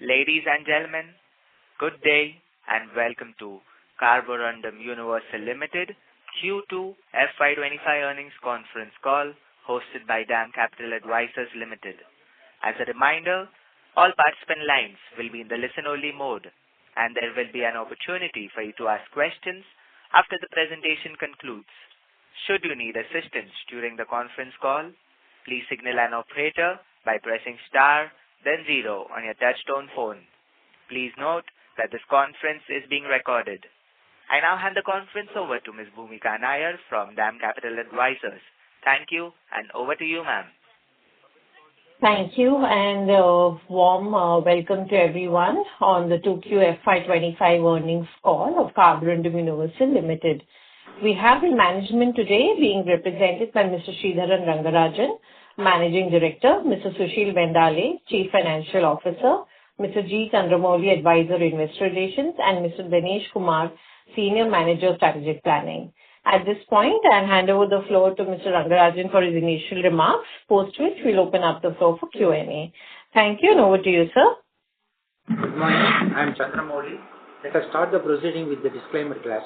Ladies and gentlemen, good day and welcome to Carborundum Universal Limited Q2 FY25 earnings conference call hosted by DAM Capital Advisors Limited. As a reminder, all participant lines will be in the listen-only mode and there will be an opportunity for you to ask questions after the presentation concludes. Should you need assistance during the conference call, please signal an operator by pressing star then 0 on your touchtone phone. Please note that this conference is being recorded. I now hand the conference over to Ms. Bhumika Nair from DAM Capital Advisors. Thank you and over to you, ma'am. Thank you and warm welcome to everyone on the 2Q FY25 earnings call of Carborundum Universal Limited. We have the management today being represented by Mr. Sridharan Rangarajan, Managing Director, Mr. Sushil Bendale, Chief Financial Officer, Mr. G. Chandramouli, Advisor Investor Relations, and Mr. Dinesh Kumar, Senior Manager Strategic Planning. At this point, I'll hand over the floor to Mr. Rangarajan for his initial remarks, post which we'll open up the floor for Q&A. Thank you and over to you, sir. Good morning, I'm Chandramouli. Let us start the proceeding with the disclaimer class.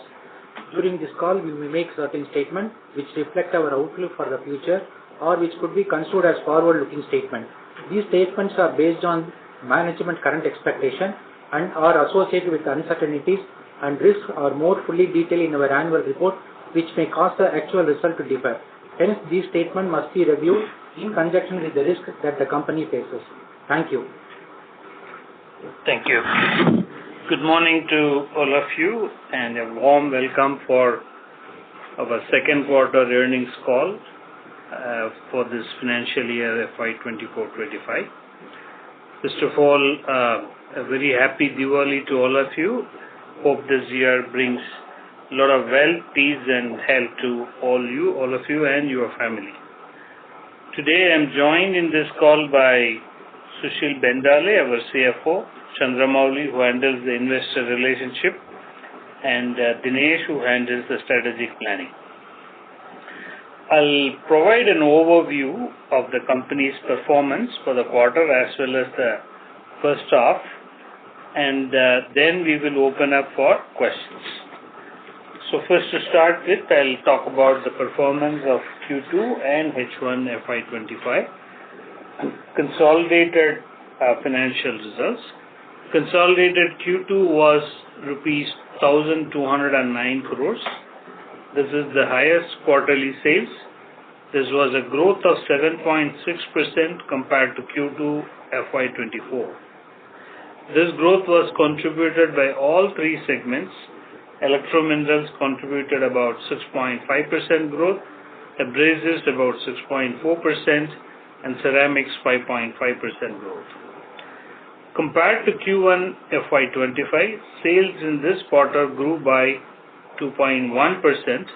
During this call, we may make certain statements which reflect our outlook for the future or which could be construed as forward-looking statements. These statements are based on management current expectation and are associated with uncertainties and risks are more fully detailed in our annual report, which may cause the actual result to differ. Hence, these statements must be reviewed in conjunction with the risk that the company faces. Thank you. Thank you. Good morning to all of you and a warm welcome for our second quarter earnings call for this financial year FY24-25. First of all, a very happy Diwali to all of you. Hope this year brings a lot of wealth, peace and health to all of you and your family. Today I am joined in this call by Sushil Bendale, our CFO, Chandramouli, who handles the investor relationship, and Dinesh, who handles the strategic planning. I'll provide an overview of the company's performance for the quarter as well as the first half, and then we will open up for questions. So first to start with, I'll talk about the performance of Q2 and H1 FY25. Consolidated financial results. Consolidated Q2 was rupees 1,209 crores. This is the highest quarterly sales. This was a growth of 7.6% compared to Q2 FY24. This growth was contributed by all three segments. Electrominerals contributed about 6.5% growth, abrasives about 6.4%, and ceramics 5.5% growth. Compared to Q1 FY25, sales in this quarter grew by 2.1%,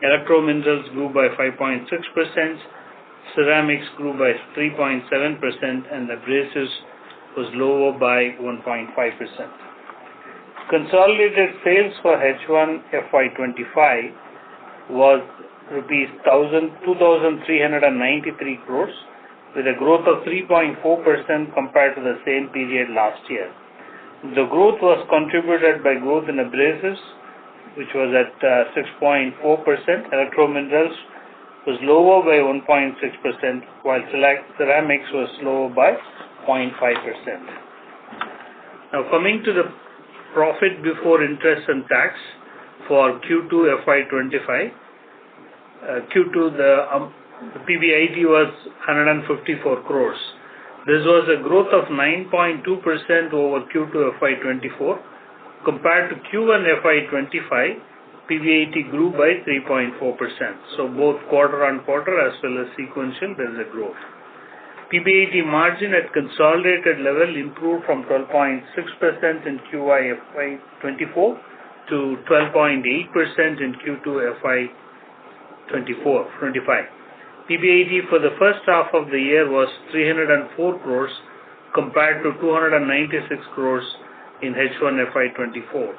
electrominerals grew by 5.6%, ceramics grew by 3.7%, and abrasives was lower by 1.5%. Consolidated sales for H1 FY25 was rupees 2,393 crores with a growth of 3.4% compared to the same period last year. The growth was contributed by growth in abrasives, which was at 6.4%. Electrominerals was lower by 1.6%, while ceramics was lower by 0.5%. Now coming to the profit before interest and tax for Q2 FY25, Q2 the PBIT was 154 crores. This was a growth of 9.2% over Q2 FY24. Compared to Q1 FY25, PBIT grew by 3.4%. So both quarter on quarter as well as sequential, there is a growth. PBIT margin at consolidated level improved from 12.6% in Q1 FY24 to 12.8% in Q2 FY25. PBIT for the first half of the year was 304 crores compared to 296 crores in H1 FY24.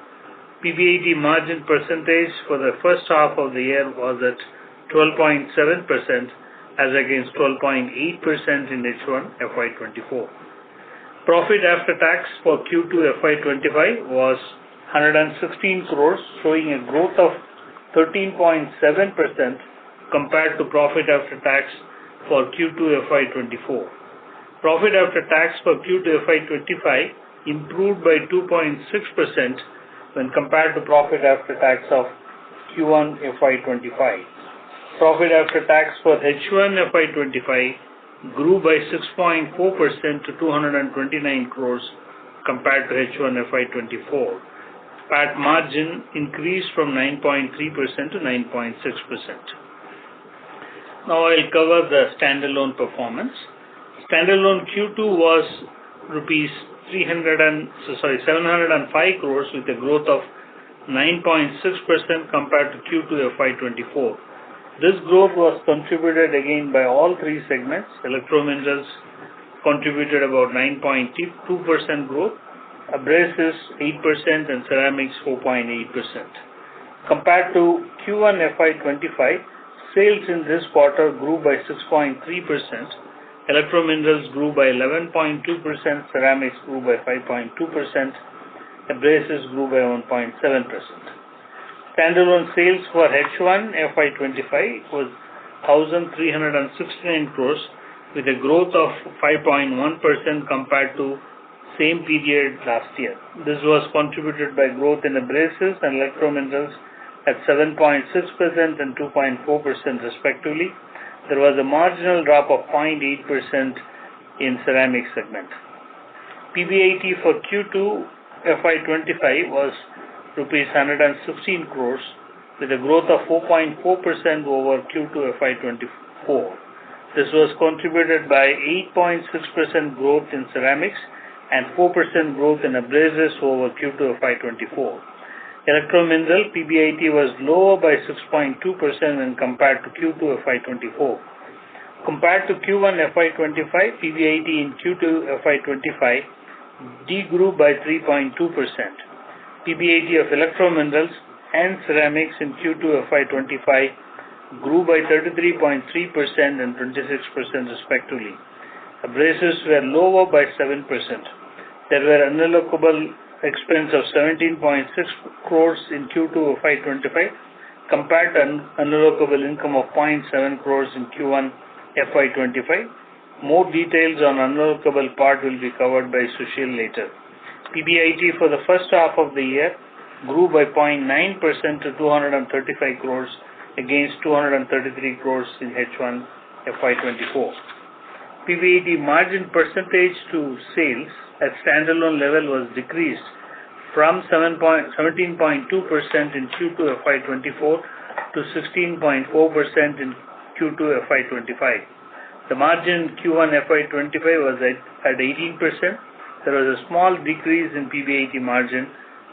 PBIT margin percentage for the first half of the year was at 12.7% as against 12.8% in H1 FY24. Profit after tax for Q2 FY25 was 116 crores, showing a growth of 13.7% compared to profit after tax for Q2 FY24. Profit after tax for Q2 FY25 improved by 2.6% when compared to profit after tax of Q1 FY25. Profit after tax for H1 FY25 grew by 6.4% to 229 crores compared to H1 FY24. PAT margin increased from 9.3% to 9.6%. Now I'll cover the standalone performance. Standalone Q2 was ₹705 crores with a growth of 9.6% compared to Q2 FY24. This growth was contributed again by all three segments. Electrominerals contributed about 9.2% growth, abrasives 8% and ceramics 4.8%. Compared to Q1 FY25, sales in this quarter grew by 6.3%. Electrominerals grew by 11.2%, ceramics grew by 5.2%, abrasives grew by 1.7%. Standalone sales for H1 FY25 was 1,369 crores with a growth of 5.1% compared to same period last year. This was contributed by growth in abrasives and electrominerals at 7.6% and 2.4% respectively. There was a marginal drop of 0.8% in ceramic segment. PBIT for Q2 FY25 was ₹116 crores with a growth of 4.4% over Q2 FY24. This was contributed by 8.6% growth in ceramics and 4% growth in abrasives over Q2 FY24. Electromineral PBIT was lower by 6.2% when compared to Q2 FY24. Compared to Q1 FY25, PBIT in Q2 FY25 degrew by 3.2%. PBIT of electrominerals and ceramics in Q2 FY25 grew by 33.3% and 26% respectively. Abrasives were lower by 7%. There were unallocable expense of 17.6 crores in Q2 FY25 compared to unallocable income of 0.7 crores in Q1 FY25. More details on unallocable part will be covered by Sushil later. PBIT for the first half of the year grew by 0.9% to 235 crores against 233 crores in H1 FY24. PBIT margin percentage to sales at standalone level was decreased from 17.2% in Q2 FY24 to 16.4% in Q2 FY25. The margin in Q1 FY25 was at 18%. There was a small decrease in PBIT margin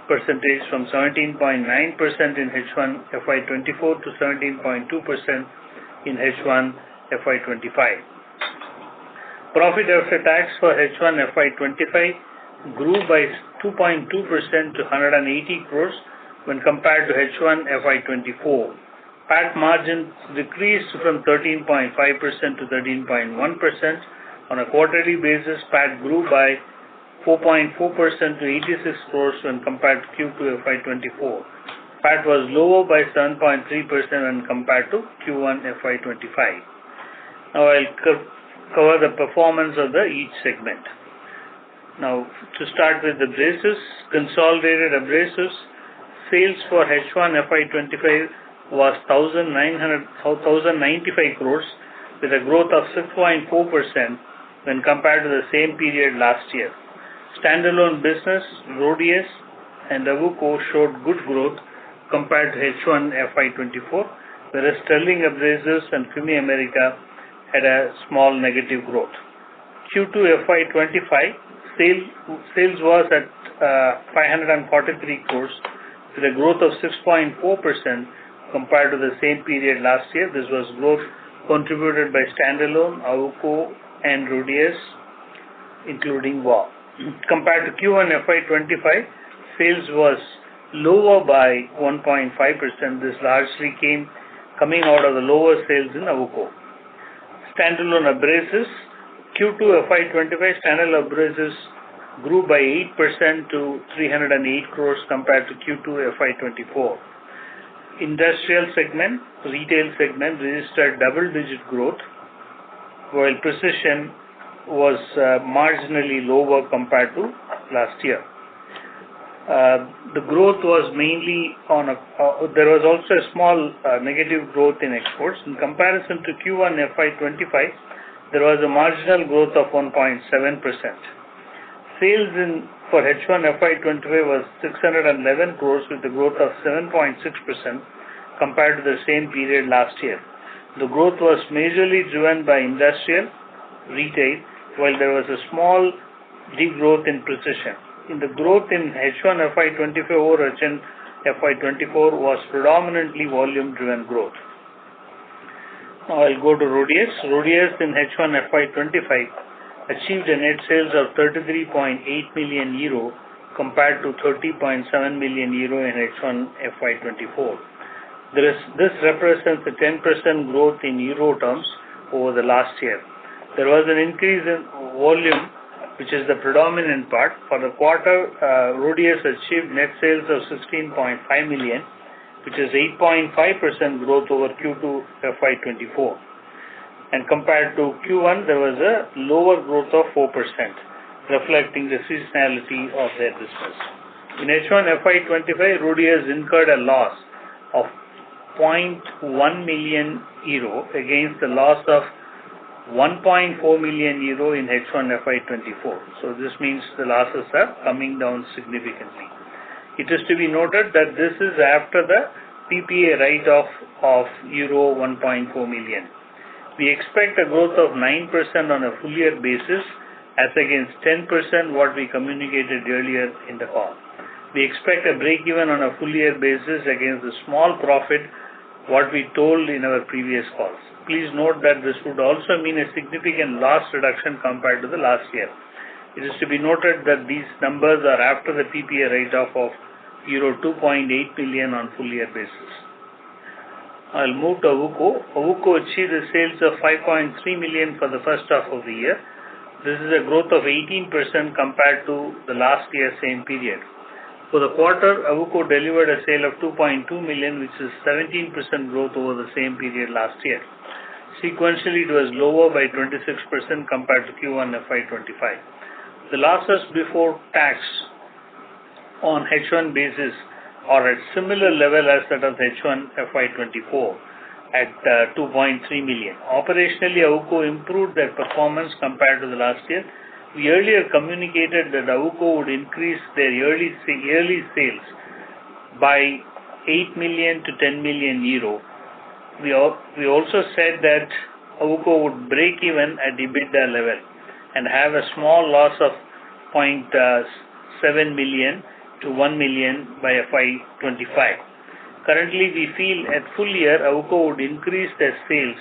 percentage from 17.9% in H1 FY24 to 17.2% in H1 FY25. Profit after tax for H1 FY25 grew by 2.2% to 180 crores when compared to H1 FY24. PAT margin decreased from 13.5% to 13.1%. On a quarterly basis, PAT grew by 4.4% to 86 crores when compared to Q2 FY24. PAT was lower by 7.3% when compared to Q1 FY25. Now I'll cover the performance of each segment. Now to start with abrasives, consolidated abrasives sales for H1 FY25 was 1,095 crores with a growth of 6.4% when compared to the same period last year. Standalone business, Rhodius and Avuco showed good growth compared to H1 FY24, whereas Sterling Abrasives and Fumi America had a small negative growth. Q2 FY25 sales was at 543 crores with a growth of 6.4% compared to the same period last year. This was growth contributed by standalone, Avuco and Rhodius, including VAW. Compared to Q1 FY25, sales was lower by 1.5%. This largely coming out of the lower sales in Avuco. Standalone abrasives, Q2 FY25 standalone abrasives grew by 8% to 308 crores compared to Q2 FY24. Industrial segment, retail segment registered double-digit growth, while precision was marginally lower compared to last year. The growth was mainly on there was also a small negative growth in exports. In comparison to Q1 FY25, there was a marginal growth of 1.7%. Sales for H1 FY25 was 611 crores with a growth of 7.6% compared to the same period last year. The growth was majorly driven by industrial, retail, while there was a small degrowth in precision. The growth in H1 FY25 over H1 FY24 was predominantly volume-driven growth. Now I'll go to RHODIUS. RHODIUS in H1 FY25 achieved a net sales of 33.8 million euro compared to 30.7 million euro in H1 FY24. This represents a 10% growth in euro terms over the last year. There was an increase in volume, which is the predominant part. For the quarter, RHODIUS achieved net sales of 16.5 million, which is 8.5% growth over Q2 FY24. And compared to Q1, there was a lower growth of 4%, reflecting the seasonality of their business. In H1 FY25, RHODIUS incurred a loss of 0.1 million euro against the loss of 1.4 million euro in H1 FY24. So this means the losses are coming down significantly. It is to be noted that this is after the PPA write-off of euro 1.4 million. We expect a growth of 9% on a full year basis as against 10% what we communicated earlier in the call. We expect a break-even on a full year basis against the small profit what we told in our previous calls. Please note that this would also mean a significant loss reduction compared to the last year. It is to be noted that these numbers are after the PPA write-off of euro 2.8 million on full year basis. I'll move to AWUKO. AWUKO achieved a sales of 5.3 million for the first half of the year. This is a growth of 18% compared to the last year same period. For the quarter, AWUKO delivered a sale of 2.2 million, which is 17% growth over the same period last year. Sequentially, it was lower by 26% compared to Q1 FY25. The losses before tax on H1 basis are at similar level as that of H1 FY24 at 2.3 million. Operationally, AWUKO improved their performance compared to the last year. We earlier communicated that AWUKO would increase their yearly sales by 8 million to 10 million euro. We also said that AWUKO would break even at EBITDA level and have a small loss of 0.7 million to 1 million by FY25. Currently, we feel at full year, AWUKO would increase their sales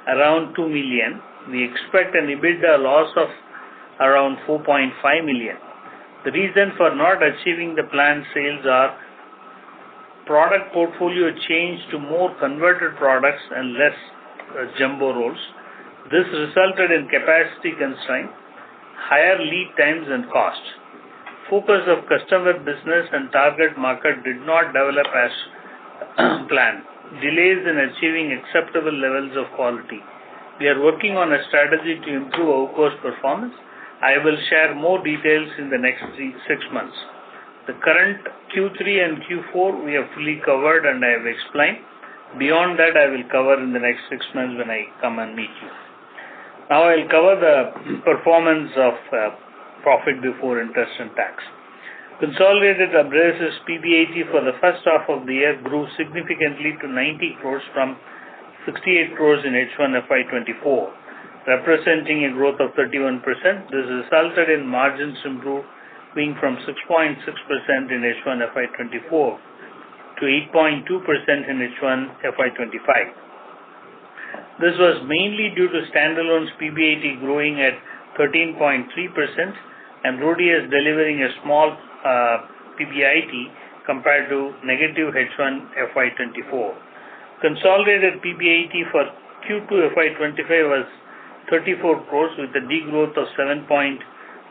around 2 million. We expect an EBITDA loss of around 4.5 million. The reason for not achieving the planned sales are product portfolio change to more converted products and less jumbo rolls. This resulted in capacity constraint, higher lead times and cost. Focus of customer business and target market did not develop as planned. Delays in achieving acceptable levels of quality. We are working on a strategy to improve AWUKO's performance. I will share more details in the next 6 months. The current Q3 and Q4 we have fully covered and I have explained. Beyond that, I will cover in the next 6 months when I come and meet you. Now I will cover the performance of profit before interest and tax. Consolidated abrasives PBIT for the first half of the year grew significantly to 90 crores from 68 crores in H1 FY24, representing a growth of 31%. This resulted in margins improving from 6.6% in H1 FY24 to 8.2% in H1 FY25. This was mainly due to standalone's PBIT growing at 13.3% and RHODIUS delivering a small PBIT compared to negative H1 FY24. Consolidated PBIT for Q2 FY25 was 34 crores with a degrowth of 7.1%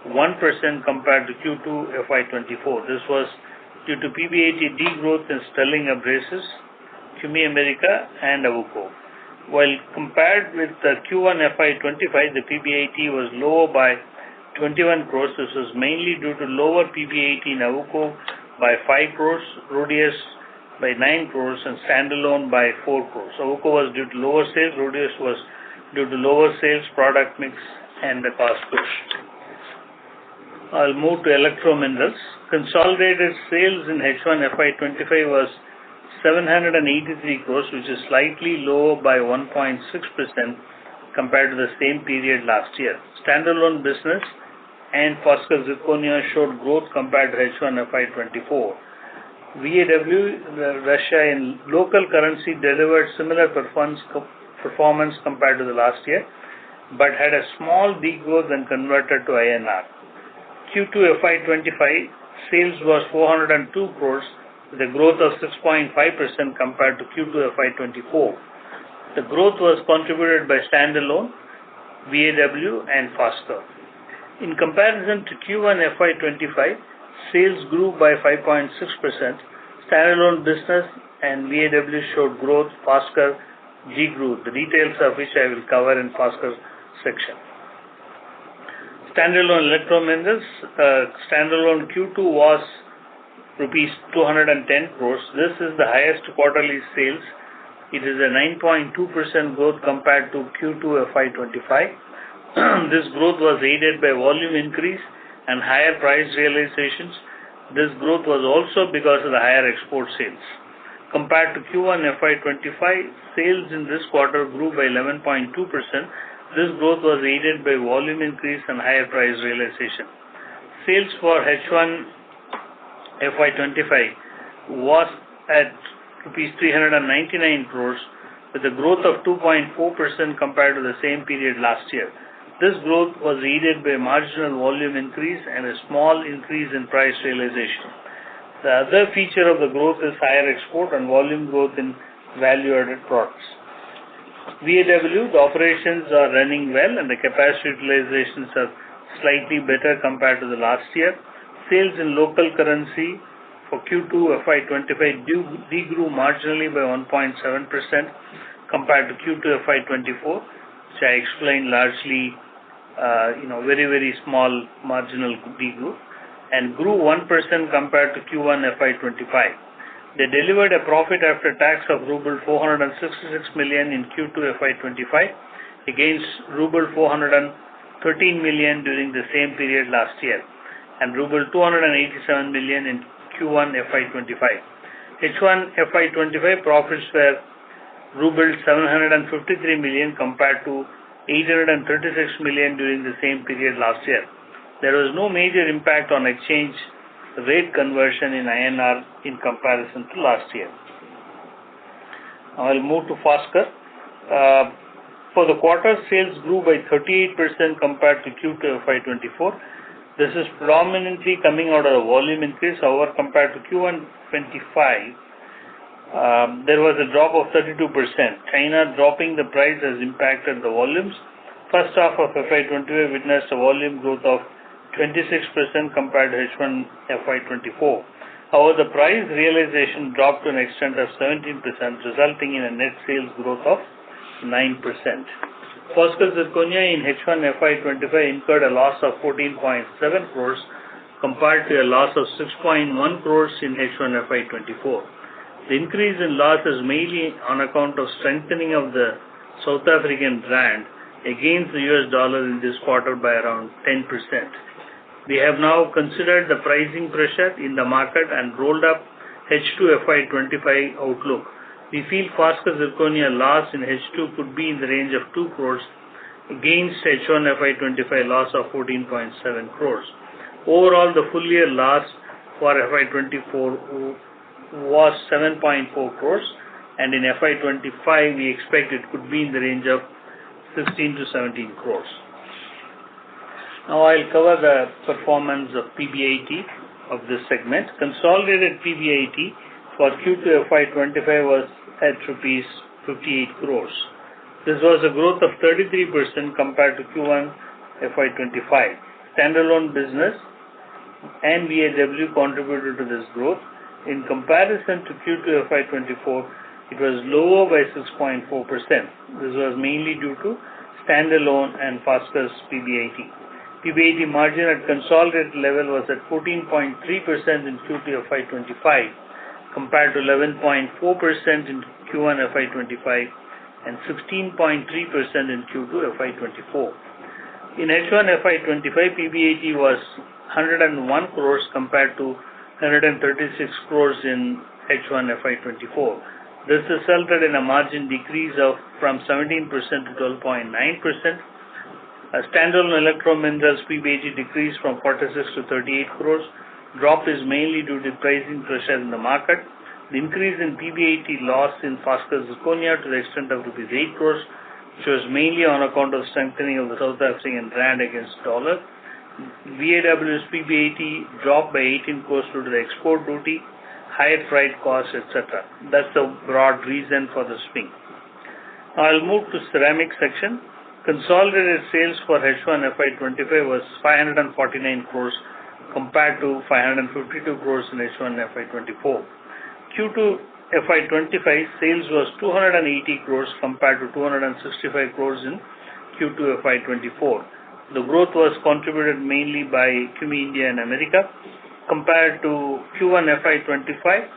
1% compared to Q2 FY24. This was due to PBIT degrowth in sterling abrasives, CUMI America, and AWUKO. While compared with Q1 FY25, the PBIT was lower by 21 crores. This was mainly due to lower PBIT in AWUKO by 5 crores, RHODIUS by 9 crores, and standalone by 4 crores. AWUKO was due to lower sales, RHODIUS was due to lower sales, product mix, and the cost push. I'll move to electro minerals. Consolidated sales in H1 FY25 was 783 crores, which is slightly lower by 1.6% compared to the same period last year. Standalone business and Foskor Zirconia showed growth compared to H1 FY24. VAW, Russia in local currency delivered similar performance compared to the last year, but had a small degrowth when converted to INR. Q2 FY25 sales was 402 crores with a growth of 6.5% compared to Q2 FY24. The growth was contributed by standalone, VAW, and Foskor. In comparison to Q1 FY25, sales grew by 5.6%. Standalone business and VAW showed growth. Foskor degrew, the details of which I will cover in Foskor's section. Standalone electrominerals, standalone Q2 was rupees 210 crores. This is the highest quarterly sales. It is a 9.2% growth compared to Q2 FY25. This growth was aided by volume increase and higher price realizations. This growth was also because of the higher export sales. Compared to Q1 FY25, sales in this quarter grew by 11.2%. This growth was aided by volume increase and higher price realization. Sales for H1 FY25 was at rupees 399 crores with a growth of 2.4% compared to the same period last year. This growth was aided by marginal volume increase and a small increase in price realization. The other feature of the growth is higher export and volume growth in value-added products. VAW, the operations are running well and the capacity utilizations are slightly better compared to the last year. Sales in local currency for Q2 FY25 degrew marginally by 1.7% compared to Q2 FY24, which I explained largely, very, very small marginal degrowth, and grew 1% compared to Q1 FY25. They delivered a profit after tax of ruble 466 million in Q2 FY25 against ruble 413 million during the same period last year and ruble 287 million in Q1 FY25. H1 FY25 profits were ruble 753 million compared to 836 million during the same period last year. There was no major impact on exchange rate conversion in INR in comparison to last year. Now I'll move to Foskor. For the quarter, sales grew by 38% compared to Q2 FY24. This is predominantly coming out of a volume increase. However, compared to Q1 25, there was a drop of 32%. China dropping the price has impacted the volumes. First half of FY25 witnessed a volume growth of 26% compared to H1 FY24. However, the price realization dropped to an extent of 17%, resulting in a net sales growth of 9%. Foskor Zirconia in H1 FY25 incurred a loss of 14.7 crores compared to a loss of 6.1 crores in H1 FY24. The increase in loss is mainly on account of strengthening of the South African rand against the US dollar in this quarter by around 10%. We have now considered the pricing pressure in the market and rolled up H2 FY25 outlook. We feel Foskor Zirconia loss in H2 could be in the range of 2 crores against H1 FY25 loss of 14.7 crores. Overall, the full year loss for FY24 was 7.4 crores, and in FY25 we expect it could be in the range of 16 to 17 crores. Now I'll cover the performance of PBIT of this segment. Consolidated PBIT for Q2 FY25 was at rupees 58 crores. This was a growth of 33% compared to Q1 FY25. standalone business and VAW contributed to this growth. In comparison to Q2 FY24, it was lower by 6.4%. This was mainly due to standalone and Foskor's PBIT. PBIT margin at consolidated level was at 14.3% in Q2 FY25 compared to 11.4% in Q1 FY25 and 16.3% in Q2 FY24. In H1 FY25, PBIT was 101 crores compared to 136 crores in H1 FY24. This resulted in a margin decrease from 17% to 12.9%. Standalone electro-minerals PBIT decreased from 46 to 38 crores. Drop is mainly due to pricing pressure in the market. The increase in PBIT loss in Fosker Zirconia to the extent of rupees 8 crores, which was mainly on account of strengthening of the South African rand against dollar. VAW's PBIT dropped by 18 crores due to the export duty, higher freight costs, etc. That's the broad reason for the swing. Now I'll move to ceramics section. Consolidated sales for H1 FY25 was 549 crores compared to 552 crores in H1 FY24. Q2 FY25 sales was 280 crores compared to 265 crores in Q2 FY24. The growth was contributed mainly by CUMI India and America. Compared to Q1 FY25,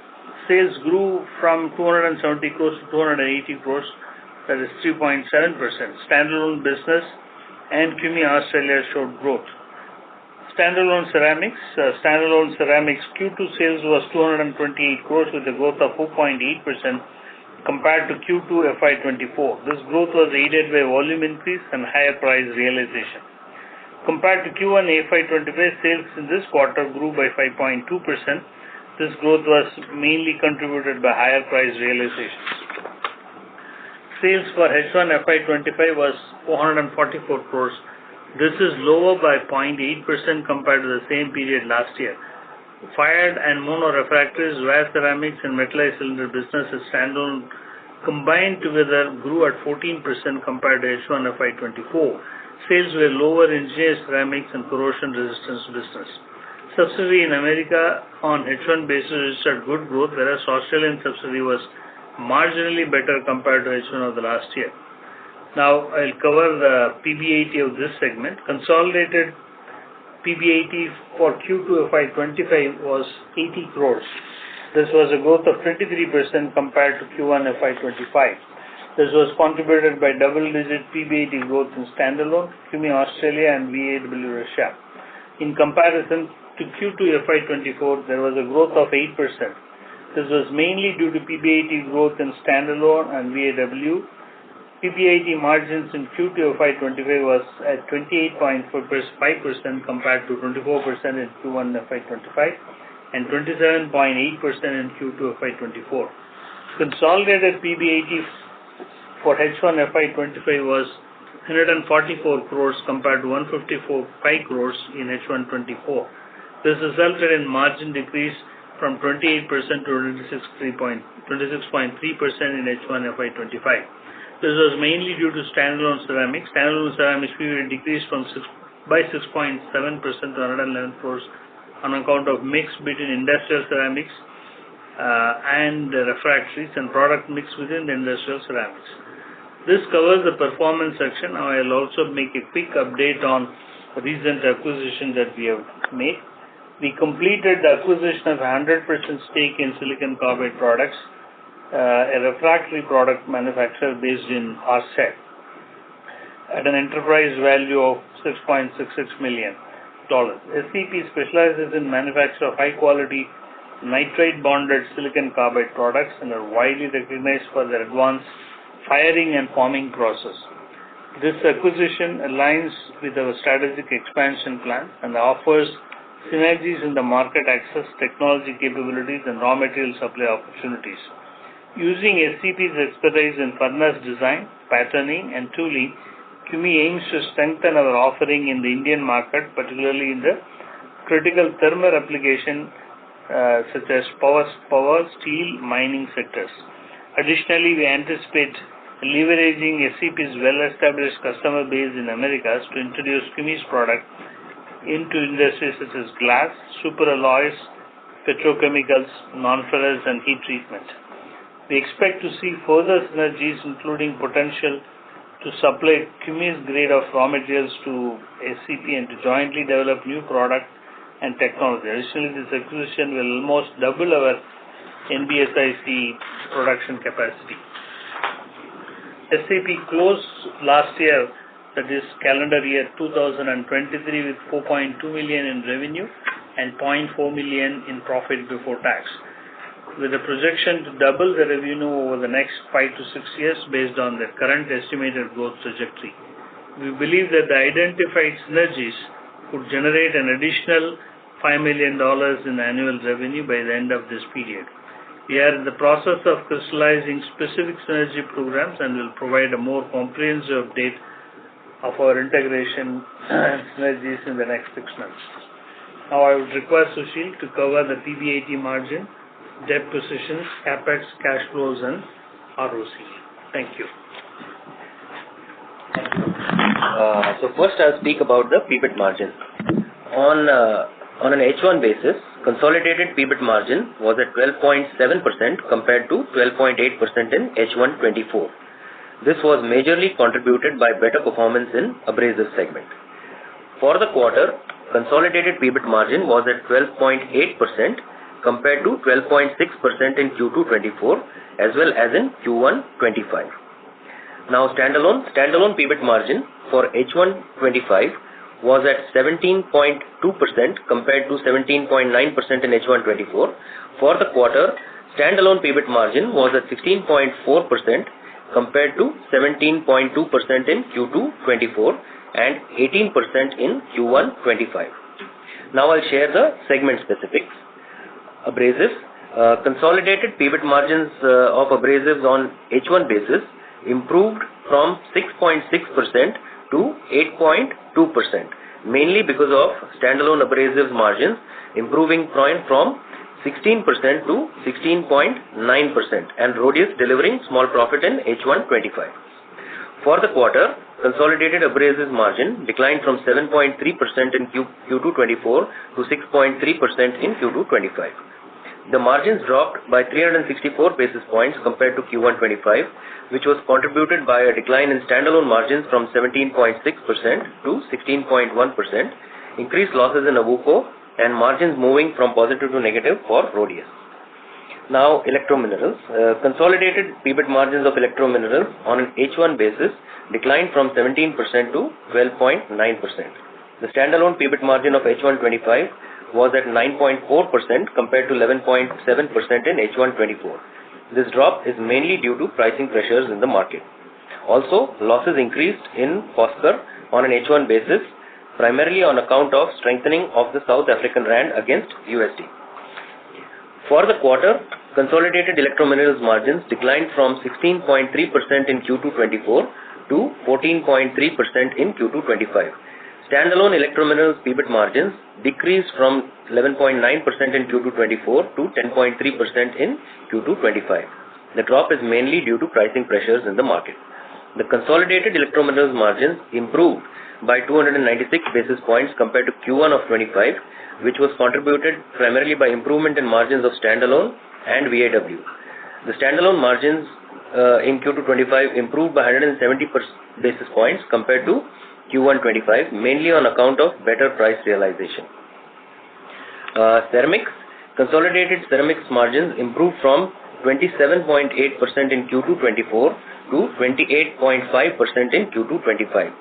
sales grew from 270 crores to 280 crores, that is 3.7%. Standalone business and CUMI Australia showed growth. Standalone ceramics Q2 sales was 228 crores with a growth of 4.8% compared to Q2 FY24. This growth was aided by volume increase and higher price realization. Compared to Q1 FY25, sales in this quarter grew by 5.2%. This growth was mainly contributed by higher price realizations. Sales for H1 FY25 was 444 crores. This is lower by 0.8% compared to the same period last year. Fired and mono-refractories, wire ceramics and metallized cylinder businesses standalone combined together grew at 14% compared to H1 FY24. Sales were lower in engineered ceramics and corrosion resistance business. Subsidiary in America on H1 basis registered good growth, whereas Australian subsidiary was marginally better compared to H1 of the last year. Now I'll cover the PBIT of this segment. Consolidated PBIT for Q2 FY25 was 80 crores. This was a growth of 23% compared to Q1 FY25. This was contributed by double-digit PBIT growth in standalone, CUMI Australia and VAW Russia. In comparison to Q2 FY24, there was a growth of 8%. This was mainly due to PBIT growth in standalone and VAW. PBIT margins in Q2 FY25 was at 28.5% compared to 24% in Q1 FY25 and 27.8% in Q2 FY24. Consolidated PBIT for H1 FY25 was 144 crores compared to 154.5 crores in H1 24. This resulted in margin decrease from 28% to 26.3% in H1 FY25. This was mainly due to standalone ceramics. Standalone ceramics PBIT decreased by 6.7% to 111 crores on account of mix between industrial ceramics and refractories and product mix within the industrial ceramics. This covers the performance section. Now I will also make a quick update on recent acquisition that we have made. We completed the acquisition of 100% stake in silicon carbide products, a refractory product manufacturer based in Horsehead, at an enterprise value of $6.66 million. SCP specializes in manufacture of high-quality nitride bonded silicon carbide products and are widely recognized for their advanced firing and forming process. This acquisition aligns with our strategic expansion plan and offers synergies in the market access, technology capabilities, and raw material supply opportunities. Using SCP's expertise in furnace design, patterning, and tooling, CUMI aims to strengthen our offering in the Indian market, particularly in the critical thermal application such as power, steel, mining sectors. Additionally, we anticipate leveraging SCP's well-established customer base in Americas to introduce CUMI's product into industries such as glass, superalloys, petrochemicals, non-ferrous, and heat treatment. We expect to see further synergies, including potential to supply Cummins grade of raw materials to SCP and to jointly develop new product and technology. Additionally, this acquisition will almost double our NBSIC production capacity. SCP closed last year, that is calendar year 2023, with 4.2 million in revenue and 0.4 million in profit before tax, with a projection to double the revenue over the next 5 to 6 years based on their current estimated growth trajectory. We believe that the identified synergies could generate an additional $5 million in annual revenue by the end of this period. We are in the process of crystallizing specific synergy programs and will provide a more comprehensive update of our integration and synergies in the next 6 months. Now I would request Sushil to cover the PBIT margin, debt positions, capex, cash flows, and ROC. Thank you. So first I'll speak about the PBIT margin. On an H1 basis, consolidated PBIT margin was at 12.7% compared to 12.8% in H1 24. This was majorly contributed by better performance in abrasive segment. For the quarter, consolidated PBIT margin was at 12.8% compared to 12.6% in Q2 24 as well as in Q1 25. Now standalone PBIT margin for H1 25 was at 17.2% compared to 17.9% in H1 24. For the quarter, standalone PBIT margin was at 16.4% compared to 17.2% in Q2 24 and 18% in Q1 25. Now I'll share the segment specifics. Abrasives, consolidated PBIT margins of abrasives on H1 basis improved from 6.6% to 8.2%, mainly because of standalone abrasives margins improving from 16% to 16.9% and Rhodius delivering small profit in H1 25. For the quarter, consolidated abrasives margin declined from 7.3% in Q2 24 to 6.3% in Q2 25. The margins dropped by 364 basis points compared to Q1 25, which was contributed by a decline in standalone margins from 17.6% to 16.1%, increased losses in Awuko, and margins moving from positive to negative for Rhodius. Now, electrominerals. Consolidated PBIT margins of electrominerals on an H1 basis declined from 17% to 12.9%. The standalone PBIT margin of H1 25 was at 9.4% compared to 11.7% in H1 24. This drop is mainly due to pricing pressures in the market. Also, losses increased in Foskor on an H1 basis, primarily on account of strengthening of the South African rand against USD. For the quarter, consolidated electrominerals margins declined from 16.3% in Q2 24 to 14.3% in Q2 25. Standalone electrominerals PBIT margins decreased from 11.9% in Q2 24 to 10.3% in Q2 25. The drop is mainly due to pricing pressures in the market. The consolidated electrominerals margins improved by 296 basis points compared to Q1 of 25, which was contributed primarily by improvement in margins of standalone and VAW. The standalone margins in Q2 25 improved by 170 basis points compared to Q1 25, mainly on account of better price realization. Ceramics, consolidated ceramics margins improved from 27.8% in Q2 24 to 28.5% in Q2 25.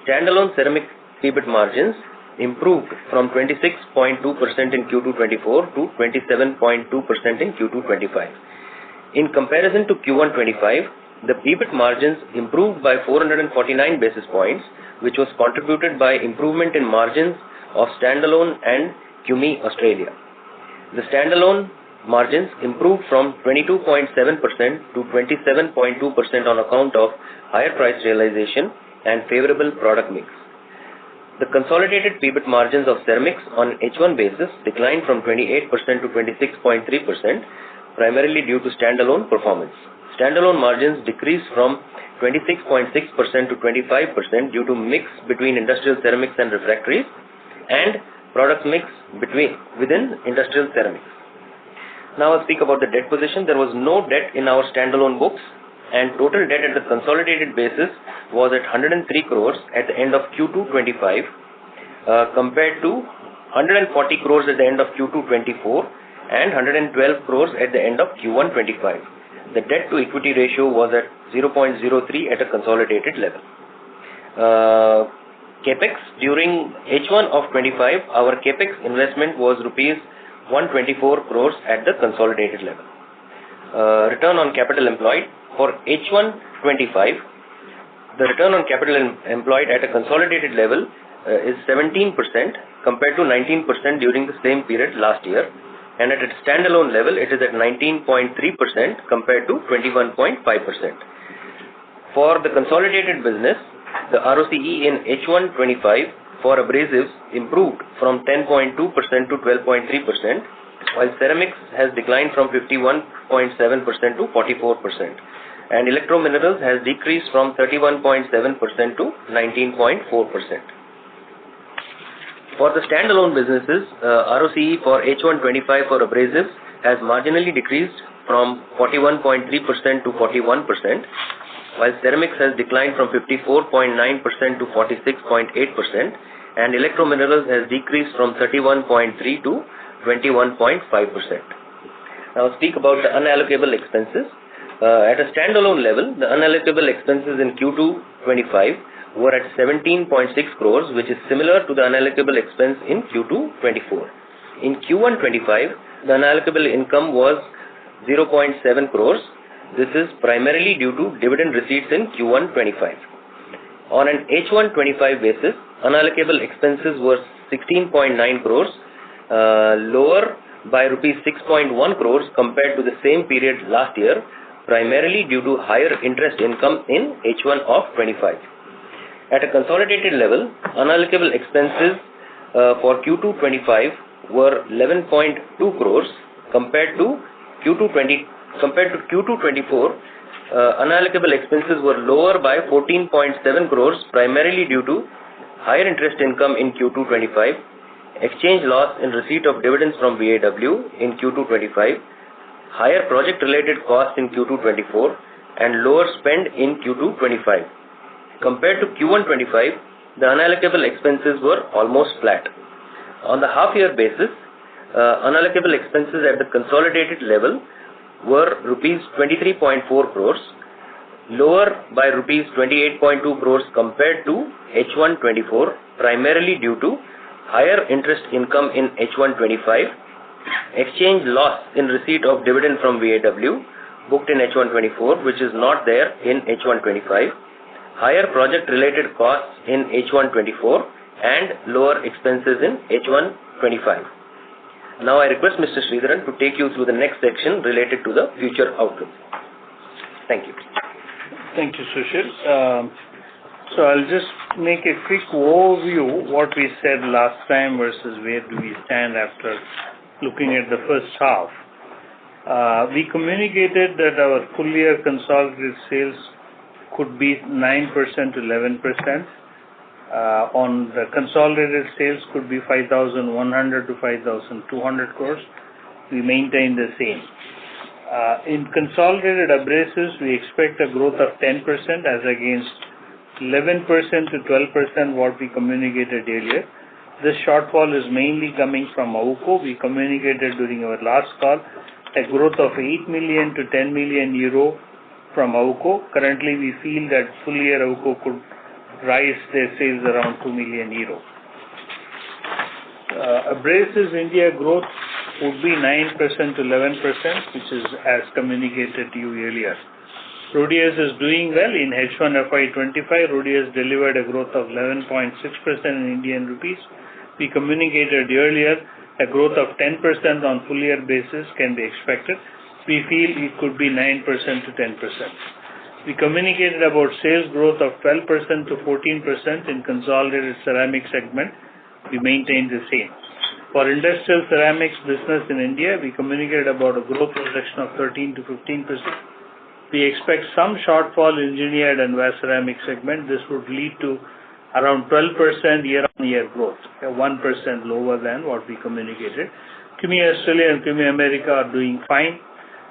Standalone ceramic PBIT margins improved from 26.2% in Q2 24 to 27.2% in Q2 25. In comparison to Q1 25, the PBIT margins improved by 449 basis points, which was contributed by improvement in margins of standalone and Cumi Australia. The standalone margins improved from 22.7% to 27.2% on account of higher price realization and favorable product mix. The consolidated PBIT margins of ceramics on H1 basis declined from 28% to 26.3%, primarily due to standalone performance. Standalone margins decreased from 26.6% to 25% due to mix between industrial ceramics and refractories and product mix within industrial ceramics. Now I'll speak about the debt position. There was no debt in our standalone books, and total debt at the consolidated basis was at 103 crores at the end of Q2 25 compared to 140 crores at the end of Q2 24 and 112 crores at the end of Q1 25. The debt to equity ratio was at 0.03 at a consolidated level. Capex during H1 of 25, our Capex investment was rupees 124 crores at the consolidated level. Return on capital employed for H1 25, the return on capital employed at a consolidated level is 17% compared to 19% during the same period last year, and at a standalone level it is at 19.3% compared to 21.5%. For the consolidated business, the ROCE in H1 25 for abrasives improved from 10.2% to 12.3%, while ceramics has declined from 51.7% to 44%, and electrominerals has decreased from 31.7% to 19.4%. For the standalone businesses, ROCE for H1 25 for abrasives has marginally decreased from 41.3% to 41%, while ceramics has declined from 54.9% to 46.8%, and electrominerals has decreased from 31.3% to 21.5%. Now speak about the unallocable expenses. At a standalone level, the unallocable expenses in Q2 25 were at 17.6 crores, which is similar to the unallocable expense in Q2 24. In Q1 25, the unallocable income was 0.7 crores. This is primarily due to dividend receipts in Q1 25. On an H1 25 basis, unallocable expenses were 16.9 crores, lower by rupees 6.1 crores compared to the same period last year, primarily due to higher interest income in H1 of 25. At a consolidated level, unallocable expenses for Q2 25 were 11.2 crores compared to Q2 24. Unallocable expenses were lower by 14.7 crores, primarily due to higher interest income in Q2 25, exchange loss in receipt of dividends from VAW in Q2 25, higher project-related costs in Q2 24, and lower spend in Q2 25. Compared to Q1 25, the unallocable expenses were almost flat. On the half-year basis, unallocable expenses at the consolidated level were rupees 23.4 crores, lower by rupees 28.2 crores compared to H1 24, primarily due to higher interest income in H1 25, exchange loss in receipt of dividend from VAW booked in H1 24, which is not there in H1 25, higher project-related costs in H1 24, and lower expenses in H1 25. Now I request Mr. Sridharan to take you through the next section related to the future outlook. Thank you. Thank you, Sushil. So I'll just make a quick overview what we said last time versus where do we stand after looking at the first half. We communicated that our full year consolidated sales could be 9% to 11%. On the consolidated sales could be 5,100 to 5,200 crores. We maintain the same. In consolidated abrasives, we expect a growth of 10% as against 11% to 12% what we communicated earlier. This shortfall is mainly coming from AWUKO. We communicated during our last call a growth of 8 million to 10 million euro from AWUKO. Currently, we feel that full year AWUKO could rise their sales around 2 million euro. Abrasives India growth would be 9% to 11%, which is as communicated to you earlier. Rhodius is doing well in H1 FY25. Rhodius delivered a growth of 11.6% in Indian rupees. We communicated earlier a growth of 10% on full year basis can be expected. We feel it could be 9% to 10%. We communicated about sales growth of 12% to 14% in consolidated ceramic segment. We maintain the same. For industrial ceramics business in India, we communicated about a growth projection of 13 to 15%. We expect some shortfall in engineered and vast ceramic segment. This would lead to around 12% year-on-year growth, 1% lower than what we communicated. CUMI Australia and CUMI America are doing fine.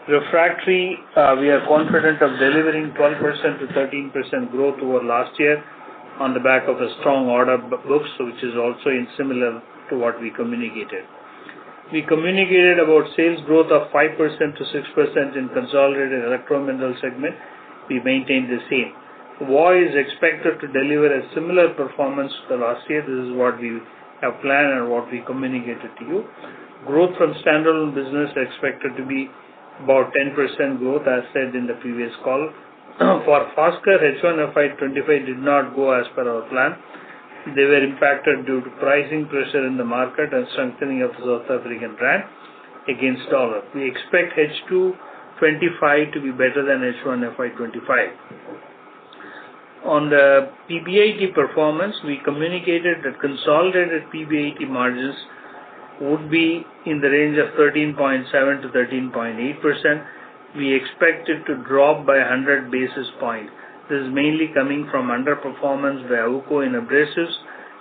Refractory, we are confident of delivering 12% to 13% growth over last year on the back of a strong order books, which is also similar to what we communicated. We communicated about sales growth of 5% to 6% in consolidated electromineral segment. We maintained the same. WOI is expected to deliver a similar performance to last year. This is what we have planned and what we communicated to you. Growth from standalone business expected to be about 10% growth as said in the previous call. For Foskor, H1 FY25 did not go as per our plan. They were impacted due to pricing pressure in the market and strengthening of the South African rand against dollar. We expect H2 25 to be better than H1 FY25. On the PBIT performance, we communicated that consolidated PBIT margins would be in the range of 13.7 to 13.8%. We expect it to drop by 100 basis points. This is mainly coming from underperformance by AWUKO in abrasives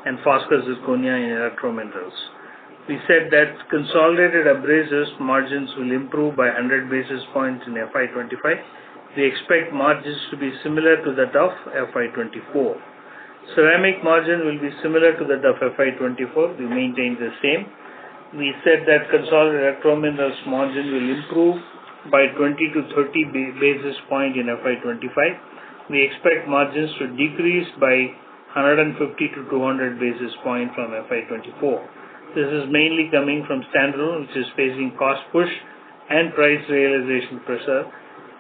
and Foskor Zirconia in electrominerals. We said that consolidated abrasives margins will improve by 100 basis points in FY25. We expect margins to be similar to that of FY24. Ceramic margin will be similar to that of FY24. We maintain the same. We said that consolidated electrominerals margin will improve by 20 to 30 basis points in FY25. We expect margins to decrease by 150 to 200 basis points from FY24. This is mainly coming from standalone, which is facing cost push and price realization pressure,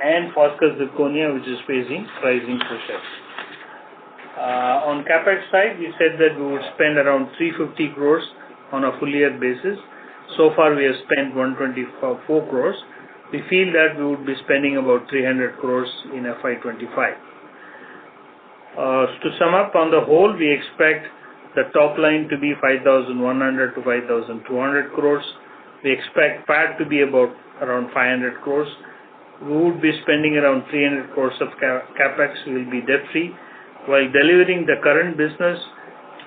and Foskor Zirconia, which is facing pricing pressure. On CapEx side, we said that we would spend around 350 crores on a full year basis. So far, we have spent 124 crores. We feel that we would be spending about 300 crores in FY25. To sum up, on the whole, we expect the top line to be 5,100 to 5,200 crores. We expect PAT to be about around 500 crores. We would be spending around 300 crores of CapEx. We will be debt-free. While delivering the current business,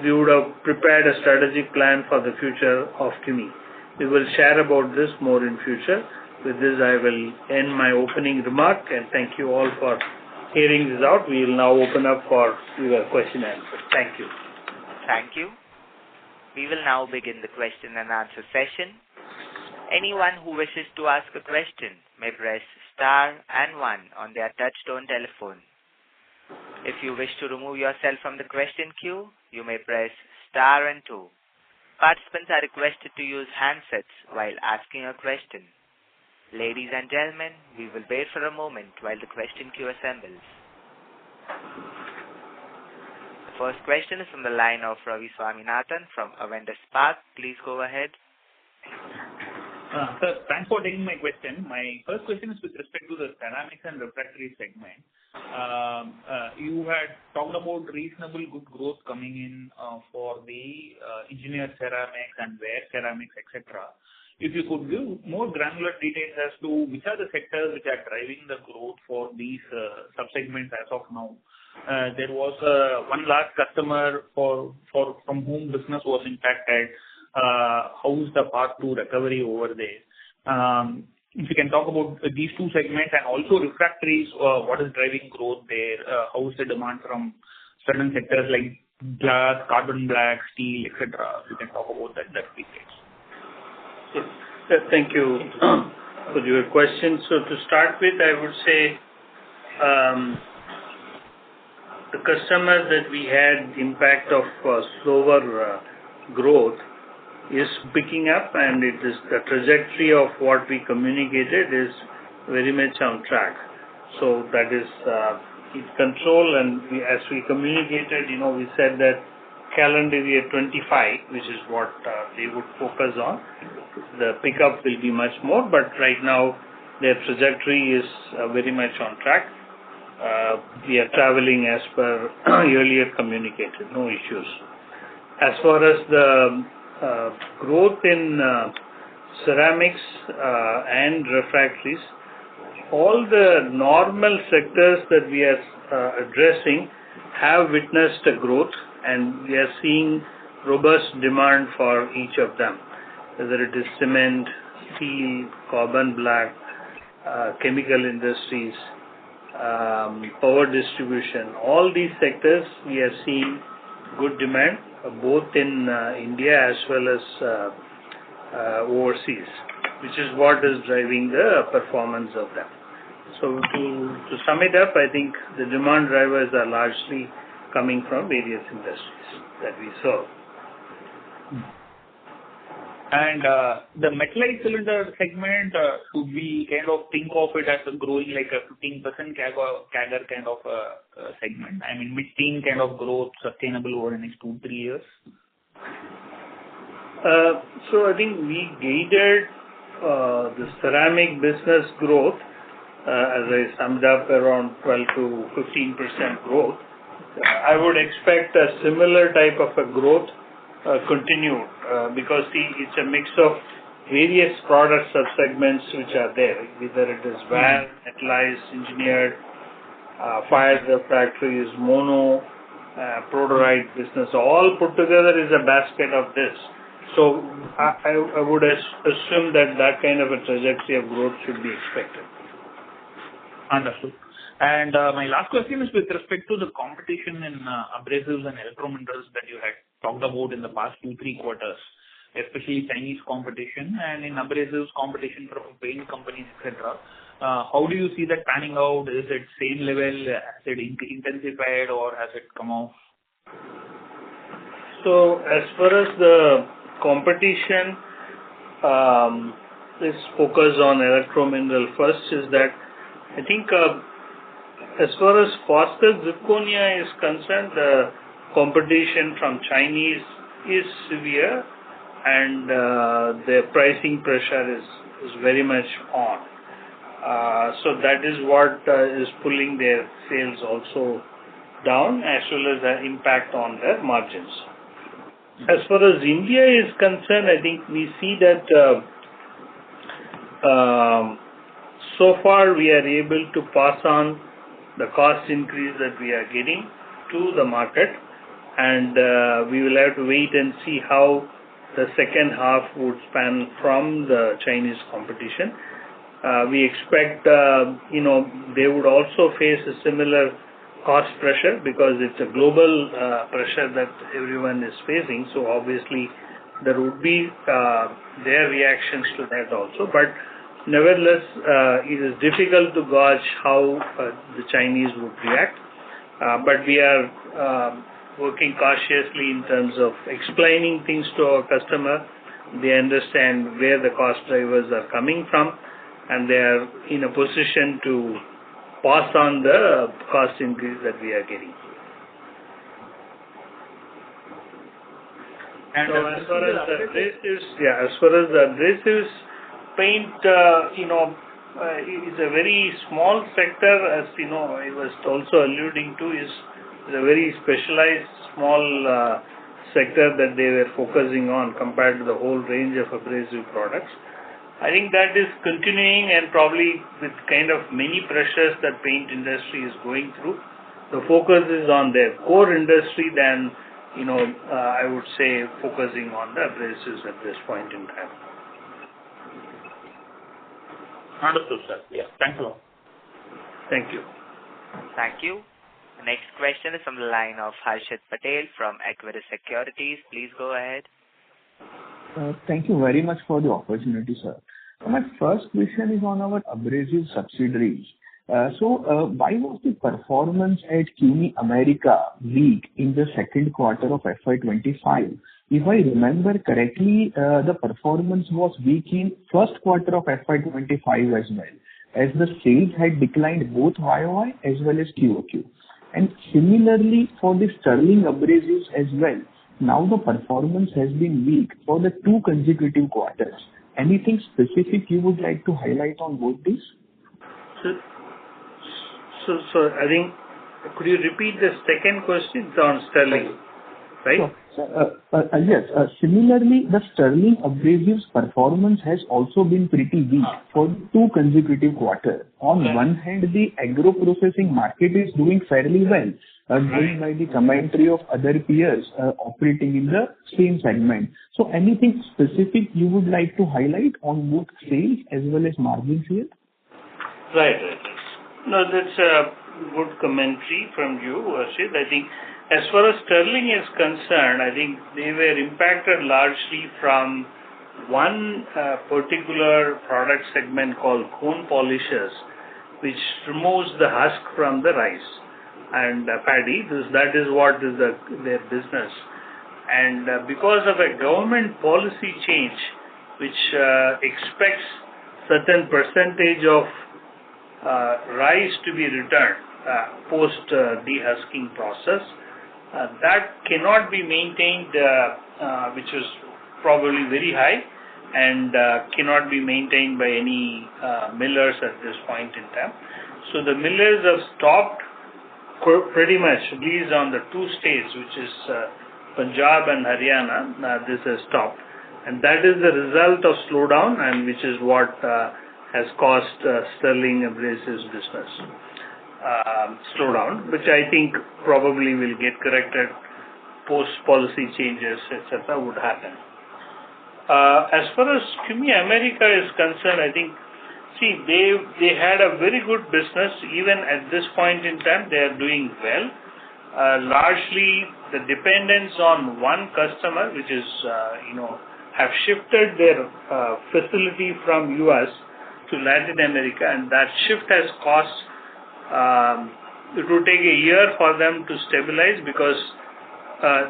we would have prepared a strategic plan for the future of CUMI. We will share about this more in future. With this, I will end my opening remark and thank you all for hearing this out. We will now open up for your question and answer. Thank you. Thank you. We will now begin the question and answer session. Anyone who wishes to ask a question may press star and 1 on their touchtone telephone. If you wish to remove yourself from the question queue, you may press star and 2. Participants are requested to use handsets while asking a question. Ladies and gentlemen, we will wait for a moment while the question queue assembles. The first question is from the line of Ravi Swaminathan from Avendus Spark. Please go ahead. Sir, thanks for taking my question. My first question is with respect to the ceramics and refractory segment. You had talked about reasonable good growth coming in for the engineered ceramics and wear ceramics, etc. If you could give more granular details as to which are the sectors which are driving the growth for these subsegments as of now. There was one large customer from whom business was impacted. How is the path to recovery over there? If you can talk about these two segments and also refractories, what is driving growth there? How is the demand from certain sectors like glass, carbon black, steel, etc.? If you can talk about that would be great. Thank you for your question. So to start with, I would say the customers that we had impact of slower growth is picking up, and it is the trajectory of what we communicated is very much on track. So that is in control, and as we communicated, we said that calendar year 25, which is what they would focus on, the pickup will be much more, but right now their trajectory is very much on track. We are traveling as per earlier communicated, no issues. As far as the growth in ceramics and refractories, all the normal sectors that we are addressing have witnessed a growth, and we are seeing robust demand for each of them, whether it is cement, steel, carbon black, chemical industries, power distribution. All these sectors we are seeing good demand, both in India as well as overseas, which is what is driving the performance of them. So to sum it up, I think the demand drivers are largely coming from various industries that we serve. And the metallized cylinder segment, should we kind of think of it as growing like a 15% CAGR kind of segment? I mean, mid-teen kind of growth sustainable over the next 2-3 years? So I think we guided the ceramic business growth, as I summed up, around 12 to 15% growth. I would expect a similar type of a growth continued because it's a mix of various product subsegments which are there, whether it is van, metallized, engineered, fire refractories, mono, prototype business, all put together is a basket of this. So I would assume that kind of a trajectory of growth should be expected. Understood. And my last question is with respect to the competition in abrasives and electrominerals that you had talked about in the past 2-3 quarters, especially Chinese competition, and in abrasives competition from paint companies, etc. How do you see that panning out? Is it same level? Has it intensified or has it come off? So as far as the competition, let's focus on electromineral first, is that I think as far as phosphate zirconia is concerned, the competition from Chinese is severe and the pricing pressure is very much on. So that is what is pulling their sales also down, as well as the impact on their margins. As far as India is concerned, I think we see that so far we are able to pass on the cost increase that we are getting to the market, and we will have to wait and see how the second half would span from the Chinese competition. We expect, they would also face a similar cost pressure because it's a global pressure that everyone is facing. So obviously there would be their reactions to that also. But nevertheless, it is difficult to gauge how the Chinese would react. But we are working cautiously in terms of explaining things to our customer. They understand where the cost drivers are coming from, and they are in a position to pass on the cost increase that we are getting. And so as far as the abrasives, paint, is a very small sector, as I was also alluding to, is a very specialized small sector that they were focusing on compared to the whole range of abrasive products. I think that is continuing, and probably with kind of many pressures that paint industry is going through, the focus is on their core industry than, I would say, focusing on the abrasives at this point in time. Understood, sir. Yeah. Thanks a lot. Thank you. Thank you. The next question is from the line of Harshit Patel from Equirus Securities. Please go ahead. Thank you very much for the opportunity, sir. My first question is on our abrasive subsidiaries. Why was the performance at CUNY America weak in the second quarter of FY25? If I remember correctly, the performance was weak in first quarter of FY25 as well, as the sales had declined both YOY as well as QOQ. And similarly for the sterling abrasives as well, now the performance has been weak for the 2 consecutive quarters. Anything specific you would like to highlight on both these? So I think, could you repeat the second question? It's on sterling, right? Yes. Similarly, the sterling abrasives performance has also been pretty weak for 2 consecutive quarters. On one hand, the agro processing market is doing fairly well, going by the commentary of other peers operating in the same segment. So anything specific you would like to highlight on both sales as well as margins here? Right. No, that's a good commentary from you, Arshid. I think as far as sterling is concerned, I think they were impacted largely from one particular product segment called cone polishers, which removes the husk from the rice and paddy. That is what is their business. And because of a government policy change, which expects certain percentage of rice to be returned post de-husking process, that cannot be maintained, which is probably very high, and cannot be maintained by any millers at this point in time. So the millers have stopped pretty much, at least on the two states, which is Punjab and Haryana. This has stopped, and that is the result of slowdown, and which is what has caused sterling abrasives business slowdown, which I think probably will get corrected post policy changes, etc. would happen. As far as CUMI America is concerned, I think, they had a very good business. Even at this point in time, they are doing well. Largely, the dependence on one customer, which is, have shifted their facility from US to Latin America, and that shift has cost, it would take a year for them to stabilize because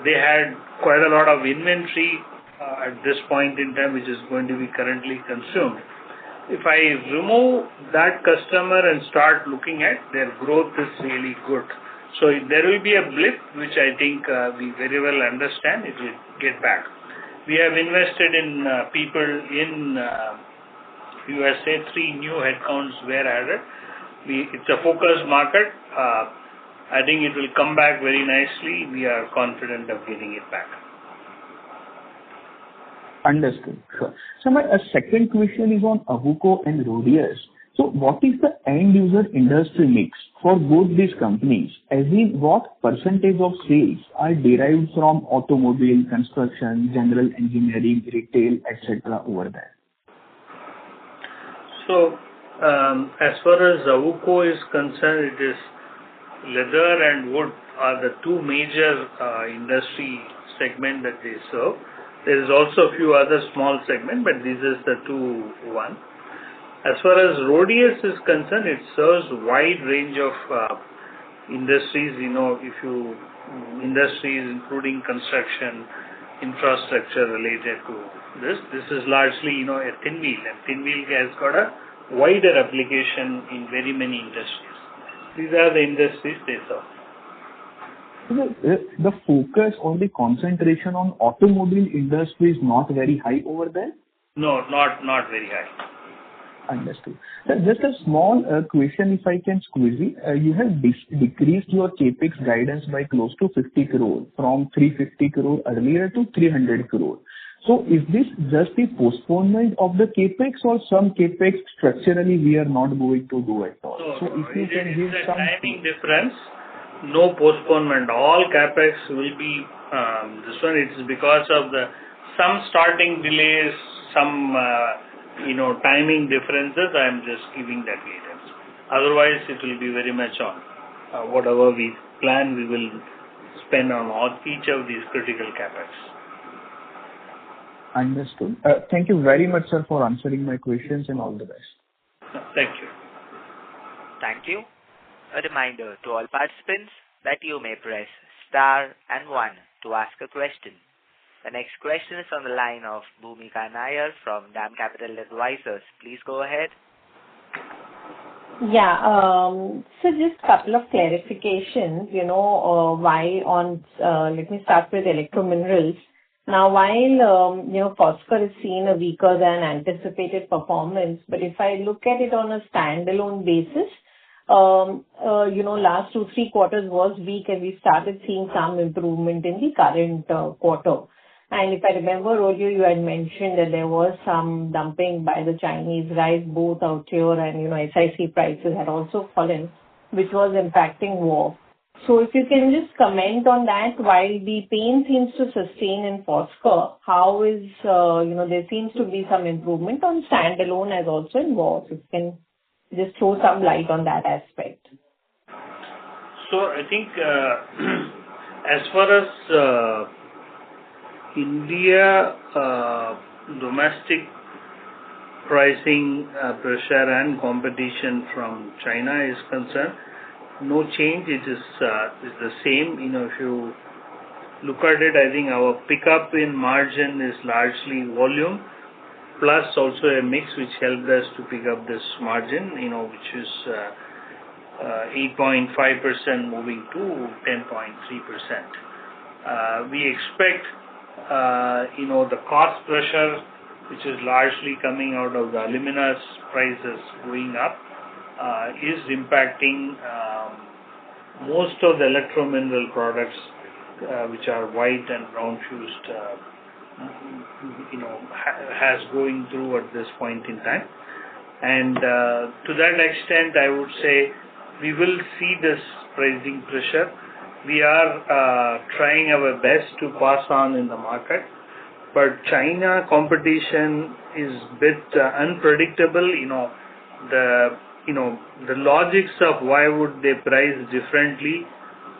they had quite a lot of inventory at this point in time, which is going to be currently consumed. If I remove that customer and start looking at their growth is really good. So there will be a blip, which I think we very well understand. It will get back. We have invested in people in USA. 3 new headcounts were added. It's a focused market. I think it will come back very nicely. We are confident of getting it back. Understood. Sure. So my second question is on Awuko and Rhodius. So what is the end user industry mix for both these companies? As in, what percentage of sales are derived from automobile, construction, general engineering, retail, etc. over there? So as far as Awuko is concerned, it is leather and wood are the two major industry segments that they serve. There is also a few other small segments, but this is the one. As far as Rhodius is concerned, it serves a wide range of industries. Industries including construction, infrastructure related to this. This is largely, a thin wheel, and thin wheel has got a wider application in very many industries. These are the industries they serve. The focus on the concentration on automobile industry is not very high over there? No, not very high. Understood. So just a small question, if I can squeeze it. You have decreased your capex guidance by close to 50 crore from 350 crore earlier to 300 crore. So is this just the postponement of the capex or some capex structurally we are not going to do at all? No, so if you can give some timing difference. No postponement. All capex will be this one. It is because of some starting delays, some timing differences. I am just giving that guidance. Otherwise, it will be very much on whatever we plan. We will spend on each of these critical capex. Understood. Thank you very much, sir, for answering my questions, and all the best. Thank you. Thank you. A reminder to all participants that you may press star and 1 to ask a question. The next question is on the line of Bhumika Nair from DAM Capital Advisors. Please go ahead. Yeah. So just a couple of clarifications, why on, let me start with electrominerals. Now, while, phosphor is seen a weaker than anticipated performance, but if I look at it on a standalone basis, last 2-3 quarters was weak and we started seeing some improvement in the current quarter. And if I remember earlier, you had mentioned that there was some dumping by the Chinese rice both out here and, SIC prices had also fallen, which was impacting war. So if you can just comment on that, while the pain seems to sustain in phosphor, how is, there seems to be some improvement on standalone as also in WAS. If you can just throw some light on that aspect. So I think as far as India domestic pricing pressure and competition from China is concerned, no change. It is the same. If you look at it, I think our pickup in margin is largely volume plus also a mix which helped us to pick up this margin, which is 8.5% moving to 10.3%. We expect, the cost pressure, which is largely coming out of the alumina's prices going up, is impacting most of the electromineral products, which are white and brown fused, has going through at this point in time. And to that extent, I would say we will see this pricing pressure. We are trying our best to pass on in the market, but China competition is a bit unpredictable. The logics of why would they price differently,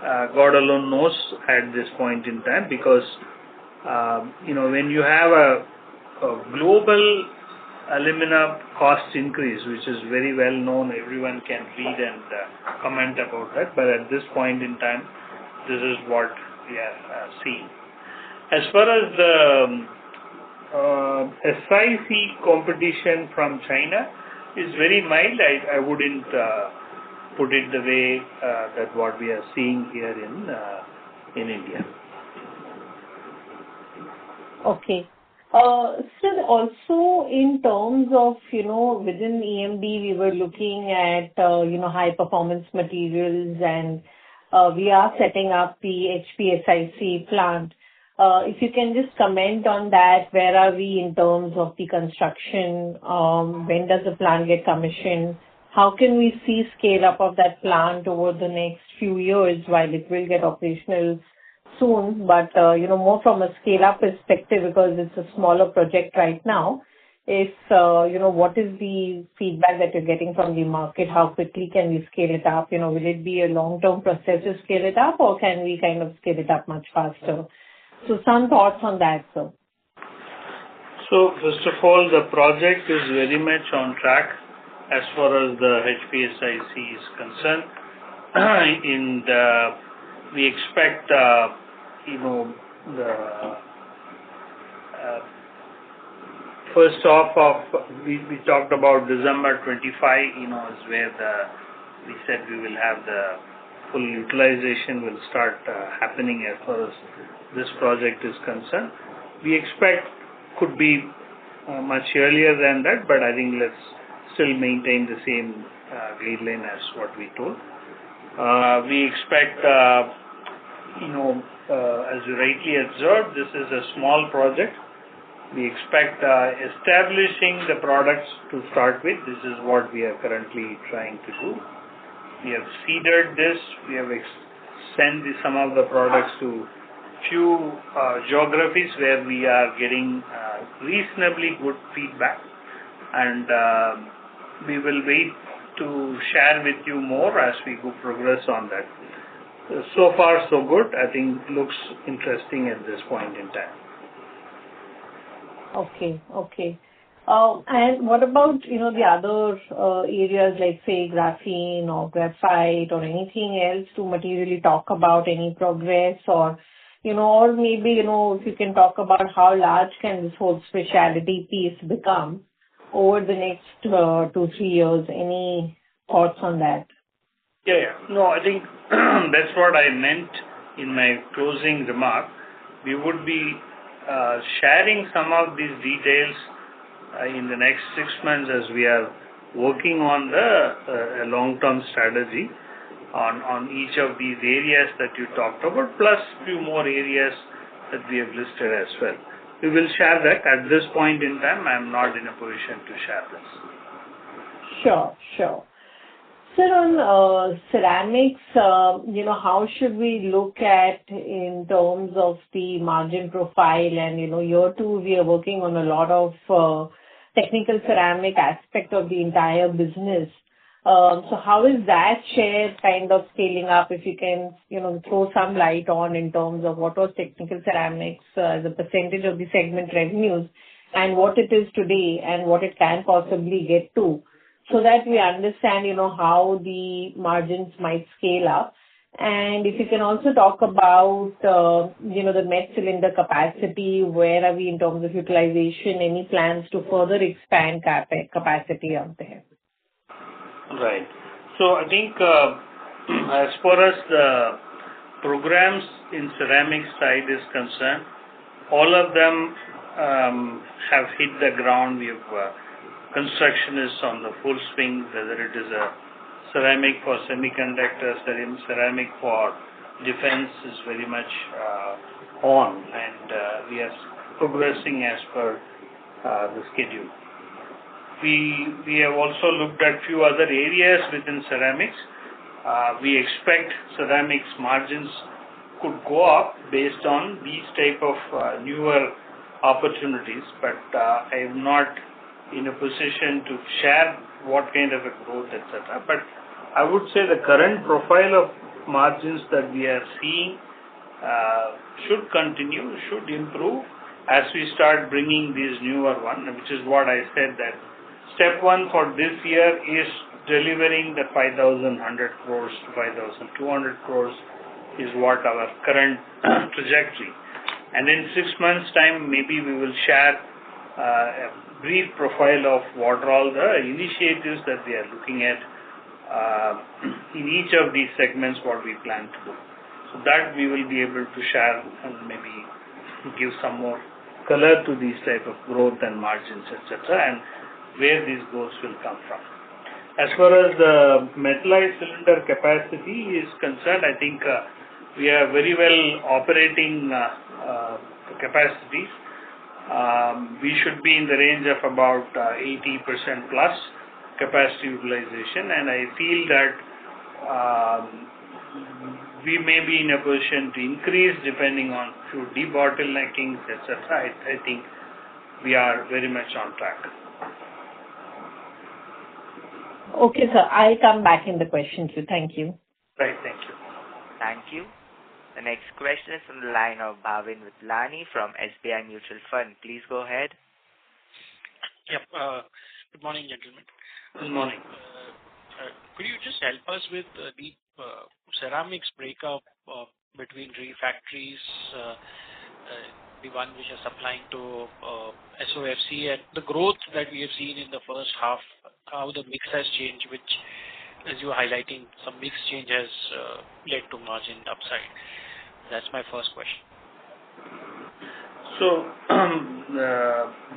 God alone knows at this point in time, because when you have a global alumina cost increase, which is very well known, everyone can read and comment about that, but at this point in time, this is what we are seeing. As far as the SiC competition from China is very mild, I wouldn't put it the way that what we are seeing here in India. Okay. Sir, also in terms of, within EMD, we were looking at, high performance materials, and we are setting up the HPSiC plant. If you can just comment on that, where are we in terms of the construction? When does the plant get commissioned? How can we see scale up of that plant over the next few years, while it will get operational soon, but more from a scale up perspective, because it's a smaller project right now. If what is the feedback that you're getting from the market? How quickly can we scale it up? Will it be a long-term process to scale it up, or can we kind of scale it up much faster? So some thoughts on that, sir. So first of all, the project is very much on track as far as the HPSiC is concerned. We expect, the first half of, we talked about December 25, is where we said we will have the full utilization will start happening as far as this project is concerned. We expect could be much earlier than that, but I think let's still maintain the same guideline as what we told. We expect, as you rightly observed, this is a small project. We expect establishing the products to start with. This is what we are currently trying to do. We have seeded this. We have sent some of the products to few geographies where we are getting reasonably good feedback, and we will wait to share with you more as we go progress on that. So far so good. I think looks interesting at this point in time. Okay. And what about, the other areas like, say, graphene or graphite or anything else to materially talk about any progress, or, or maybe, if you can talk about how large can this whole specialty piece become over the next 2-3 years? Any thoughts on that? Yeah. No, I think that's what I meant in my closing remark. We would be sharing some of these details in the next 6 months as we are working on the long-term strategy on each of these areas that you talked about, plus few more areas that we have listed as well. We will share that. At this point in time, I am not in a position to share this. Sure. Sir, on ceramics, how should we look at in terms of the margin profile? And, year two, we are working on a lot of technical ceramic aspect of the entire business. So how is that share kind of scaling up? If you can, throw some light on in terms of what was technical ceramics as a percentage of the segment revenues and what it is today and what it can possibly get to, so that we understand, how the margins might scale up. And if you can also talk about, the net cylinder capacity, where are we in terms of utilization, any plans to further expand capacity out there? Right. So I think as far as the programs in ceramic side is concerned, all of them have hit the ground. Construction is on the full swing, whether it is a ceramic for semiconductors, ceramic for defense is very much on, and we are progressing as per the schedule. We have also looked at few other areas within ceramics. We expect ceramics margins could go up based on these type of newer opportunities, but I am not in a position to share what kind of a growth, etc. But I would say the current profile of margins that we are seeing should continue, should improve as we start bringing these newer ones, which is what I said, that step one for this year is delivering the 5,100 crores to 5,200 crores is what our current trajectory. And in 6 months' time, maybe we will share a brief profile of what are all the initiatives that we are looking at in each of these segments, what we plan to do. So that we will be able to share and maybe give some more color to these type of growth and margins, etc., and where these growths will come from. As far as the metallized cylinder capacity is concerned, I think we are very well operating capacities. We should be in the range of about 80% plus capacity utilization, and I feel that we may be in a position to increase depending on few debottleneckings, etc. I think we are very much on track. Okay, sir. I'll come back in the question queue. Thank you. Right. Thank you. Thank you. The next question is from the line of Bhavin Vithlani from SBI Mutual Fund. Please go ahead. Yep. Good morning, gentlemen. Good morning. Could you just help us with the ceramics breakup between refractories, the one which are supplying to SOFC, and the growth that we have seen in the first half, how the mix has changed, which, as you were highlighting, some mix change has led to margin upside. That's my first question. So,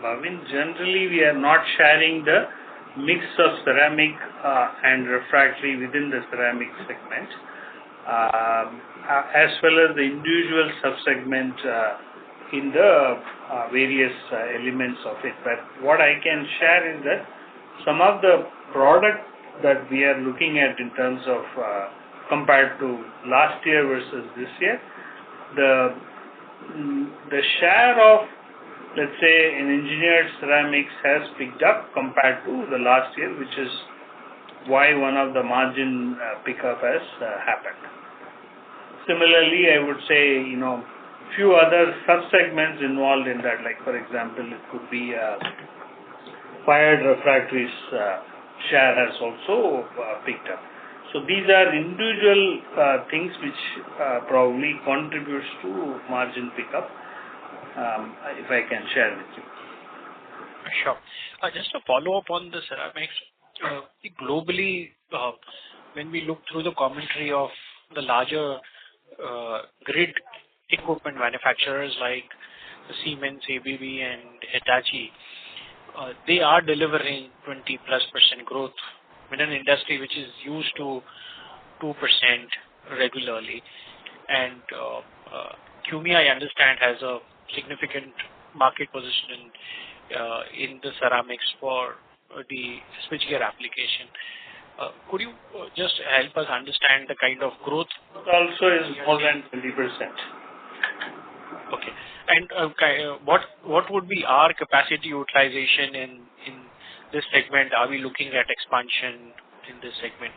Bhavin, generally we are not sharing the mix of ceramic and refractory within the ceramic segment, as well as the individual sub-segment in the various elements of it. But what I can share is that some of the product that we are looking at in terms of compared to last year versus this year, the share of, let's say, in engineered ceramics has picked up compared to the last year, which is why one of the margin pickup has happened. Similarly, I would say, few other sub-segments involved in that, like for example, it could be fired refractories share has also picked up. So these are individual things which probably contributes to margin pickup, if I can share with you. Sure. Just to follow up on the ceramics, globally, when we look through the commentary of the larger grid equipment manufacturers like Siemens, ABB, and Hitachi, they are delivering 20+% growth in an industry which is used to 2% regularly. And CUMI, I understand, has a significant market position in the ceramics for the switchgear application. Could you just help us understand the kind of growth? Also is more than 20%. Okay. And what would be our capacity utilization in this segment? Are we looking at expansion in this segment?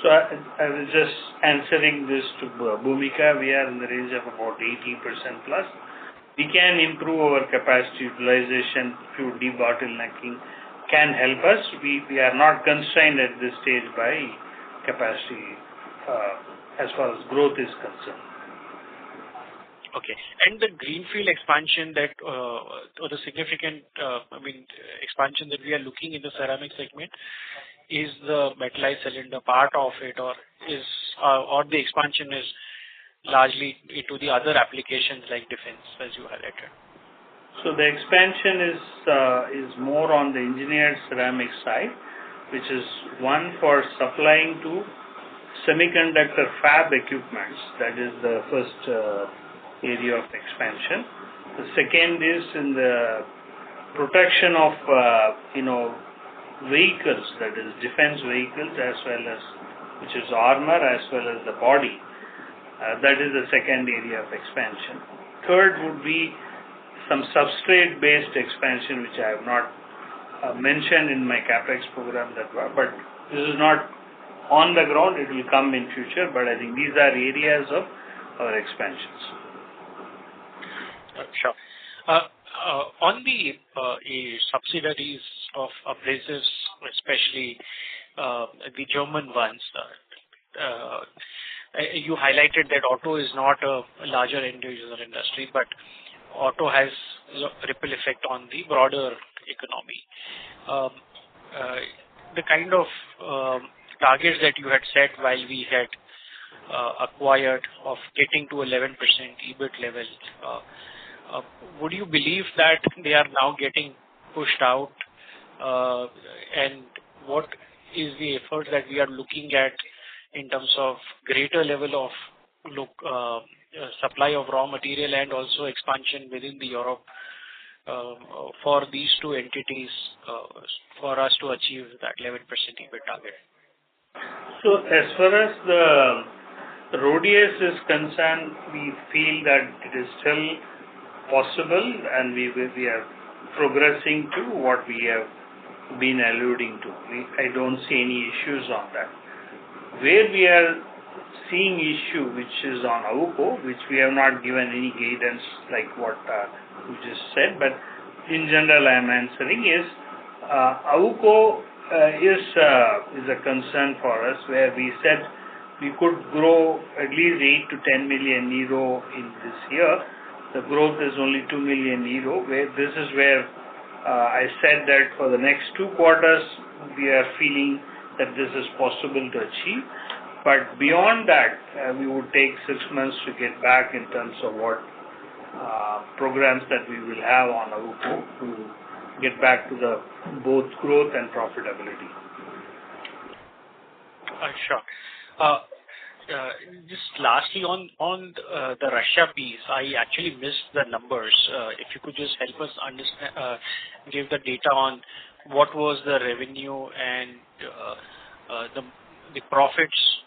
So I was just answering this to Bhumika. We are in the range of about 80% plus. We can improve our capacity utilization through debottlenecking can help us. We are not constrained at this stage by capacity as far as growth is concerned. Okay. And the greenfield expansion that, or the significant, expansion that we are looking in the ceramic segment, is the metallized cylinder part of it, or the expansion is largely into the other applications like defense, as you highlighted? So the expansion is more on the engineered ceramic side, which is one for supplying to semiconductor fab equipments. That is the first area of expansion. The second is in the protection of vehicles, that is defense vehicles, as well as which is armor as well as the body. That is the second area of expansion. Third would be some substrate based expansion, which I have not mentioned in my capex program but this is not on the ground. It will come in future, but I think these are areas of our expansions. Sure. On the subsidiaries of abrasives, especially the German ones, you highlighted that auto is not a larger end user industry, but auto has a ripple effect on the broader economy. The kind of targets that you had set while we had acquired of getting to 11% EBIT level, would you believe that they are now getting pushed out? And what is the effort that we are looking at in terms of greater level of supply of raw material and also expansion within the Europe for these two entities for us to achieve that 11% EBIT target? So as far as the RHODIUS is concerned, we feel that it is still possible, and we are progressing to what we have been alluding to. I don't see any issues on that. Where we are seeing issue, which is on AWUKO, which we have not given any guidance like what you just said, but in general I am answering is AWUKO is a concern for us, where we said we could grow at least 8 to 10 million euro in this year. The growth is only 2 million euro. This is where I said that for the next 2 quarters we are feeling that this is possible to achieve. But beyond that, we would take 6 months to get back in terms of what programs that we will have on AWUKO to get back to the both growth and profitability. Sure. Just lastly on the Russia piece, I actually missed the numbers. If you could just help us understand, give the data on what was the revenue and the profits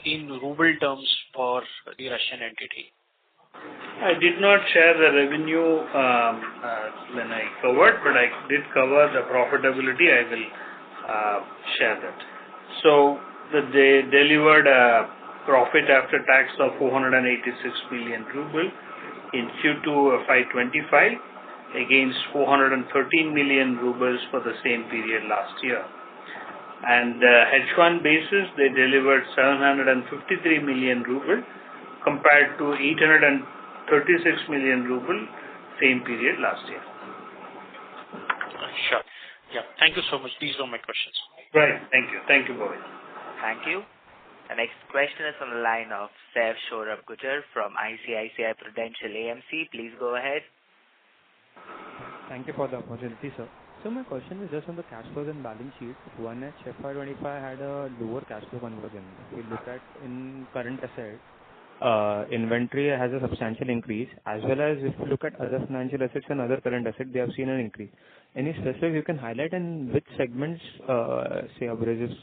in ruble terms for the Russian entity. I did not share the revenue when I covered, but I did cover the profitability. I will share that. So they delivered a profit after tax of 486 million ruble in Q2 FY25 against 413 million rubles for the same period last year. And H1 basis, they delivered 753 million ruble compared to 836 million ruble same period last year. Sure. Yeah. Thank you so much. These are my questions. Right. Thank you. Thank you, Bhavin. Thank you. The next question is on the line of Saif Shorab Gujar from ICICI Prudential AMC. Please go ahead. Thank you for the opportunity, sir. So my question is just on the cash flows and balance sheet. 1H FY25 had a lower cash flow conversion. If we look at in current asset, inventory has a substantial increase, as well as if you look at other financial assets and other current assets, they have seen an increase. Any specific you can highlight, and which segments, say abrasives,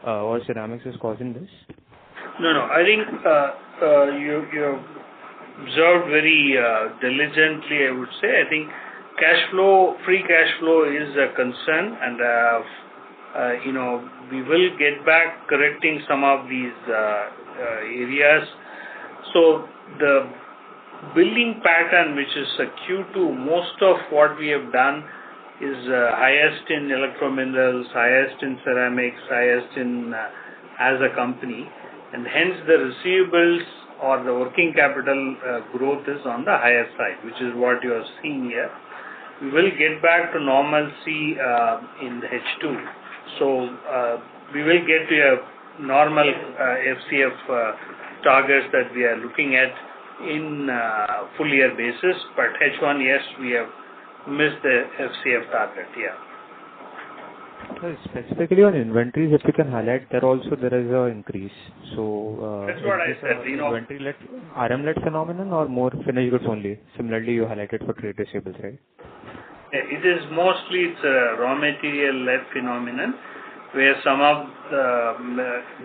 or ceramics is causing this? No. I think you observed very diligently, I would say. I think free cash flow is a concern, and we will get back correcting some of these areas. So the billing pattern, which is a Q2, most of what we have done is highest in electrominerals, highest in ceramics, highest in as a company, and hence the receivables or the working capital growth is on the higher side, which is what you are seeing here. We will get back to normalcy in the H2. So we will get to a normal FCF targets that we are looking at in full year basis. But H1, yes, we have missed the FCF target. Yeah. So specifically on inventories, if you can highlight, there is an increase. So that's what I said. Inventory-led, RM-led phenomenon, or more finished goods only? Similarly, you highlighted for trade receivables, right? It is mostly it's a raw material-led phenomenon, where some of the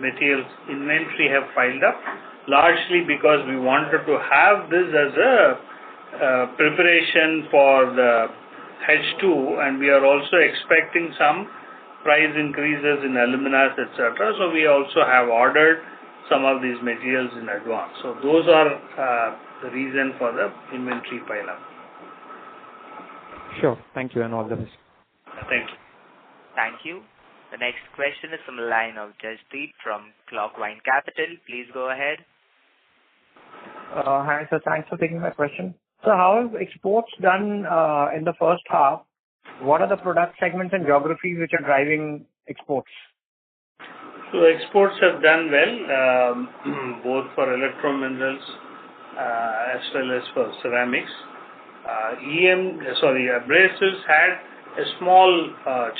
materials inventory have piled up, largely because we wanted to have this as a preparation for the H2, and we are also expecting some price increases in aluminas, etc. So we also have ordered some of these materials in advance. So those are the reason for the inventory pile up. Sure. Thank you, and all the best. Thank you. Thank you. The next question is from the line of Jasdeep from Clockwine Capital. Please go ahead. Hi, sir. Thanks for taking my question. So how have exports done in the first half? What are the product segments and geographies which are driving exports? So exports have done well, both for electrominerals as well as for ceramics. Abrasives had a small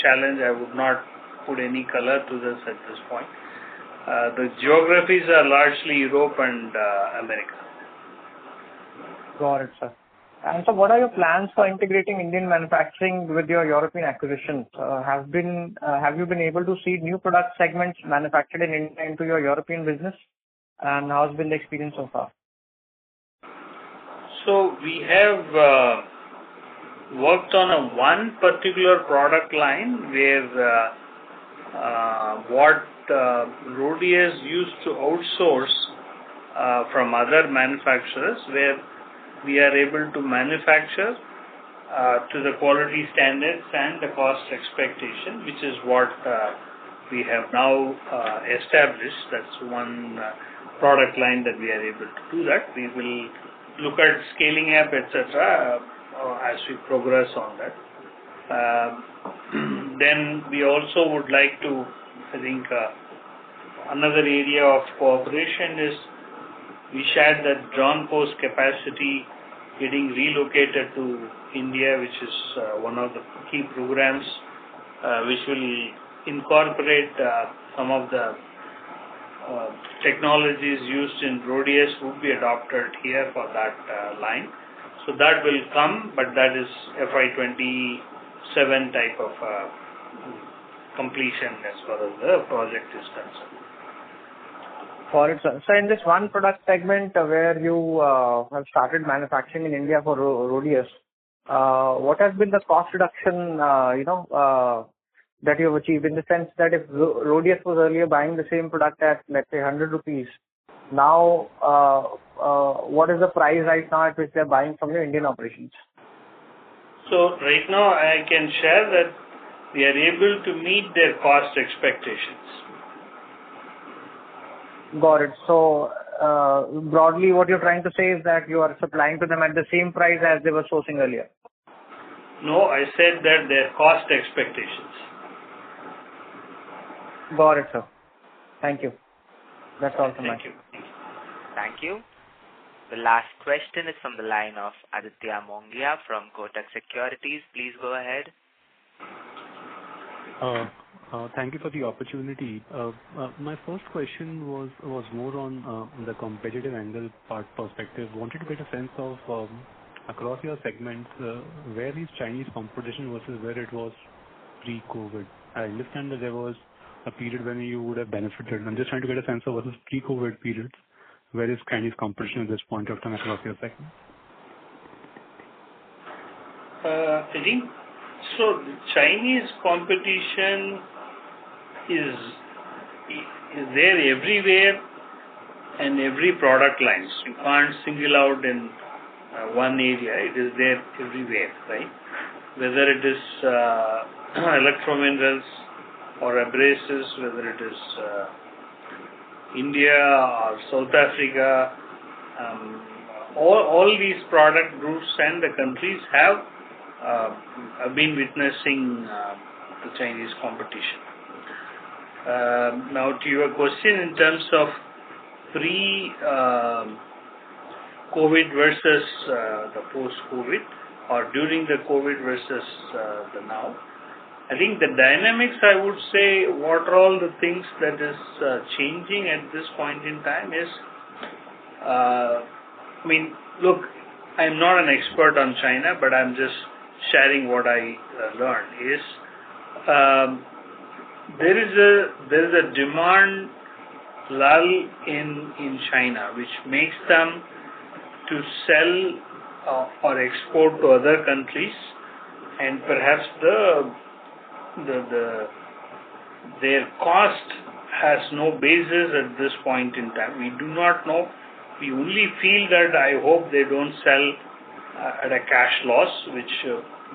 challenge. I would not put any color to this at this point. The geographies are largely Europe and America. Got it, sir. And so what are your plans for integrating Indian manufacturing with your European acquisitions? Have you been able to see new product segments manufactured in India into your European business? And how has been the experience so far? So we have worked on one particular product line where what Rhodius used to outsource from other manufacturers, where we are able to manufacture to the quality standards and the cost expectation, which is what we have now established. That's one product line that we are able to do that. We will look at scaling up, etc., as we progress on that. Then we also would like to, I think, another area of cooperation is we shared that John Post capacity getting relocated to India, which is one of the key programs which will incorporate some of the technologies used in Rhodius would be adopted here for that line. So that will come, but that is FY27 type of completion as far as the project is concerned. Got it, sir. So in this one product segment where you have started manufacturing in India for Rhodius, what has been the cost reduction, that you have achieved, in the sense that if Rhodius was earlier buying the same product at, let's say, 100 rupees, now what is the price right now at which they are buying from your Indian operations? So right now I can share that we are able to meet their cost expectations. Got it. So broadly what you're trying to say is that you are supplying to them at the same price as they were sourcing earlier. No, I said that their cost expectations. Got it, sir. Thank you. That's all from my side. Thank you. The last question is from the line of Aditya Mongia from Kotak Securities. Please go ahead. Thank you for the opportunity. My first question was more on the competitive angle perspective. Wanted to get a sense of across your segments where is Chinese competition versus where it was pre-COVID. I understand that there was a period when you would have benefited? I'm just trying to get a sense of what is pre-COVID periods. Where is Chinese competition at this point of time across your segment? I think so. The Chinese competition is there everywhere and every product lines. You can't single out in one area. It is there everywhere, right? Whether it is electrominerals or abrasives, whether it is India or South Africa, all these product groups and the countries have been witnessing the Chinese competition. Now to your question in terms of pre-COVID versus the post-COVID, or during the COVID versus the now, I think the dynamics, I would say, what are all the things that is changing at this point in time is, look, I'm not an expert on China, but I'm just sharing what I learned is there is a demand lull in China, which makes them to sell or export to other countries, and perhaps their cost has no basis at this point in time. We do not know. We only feel that I hope they don't sell at a cash loss, which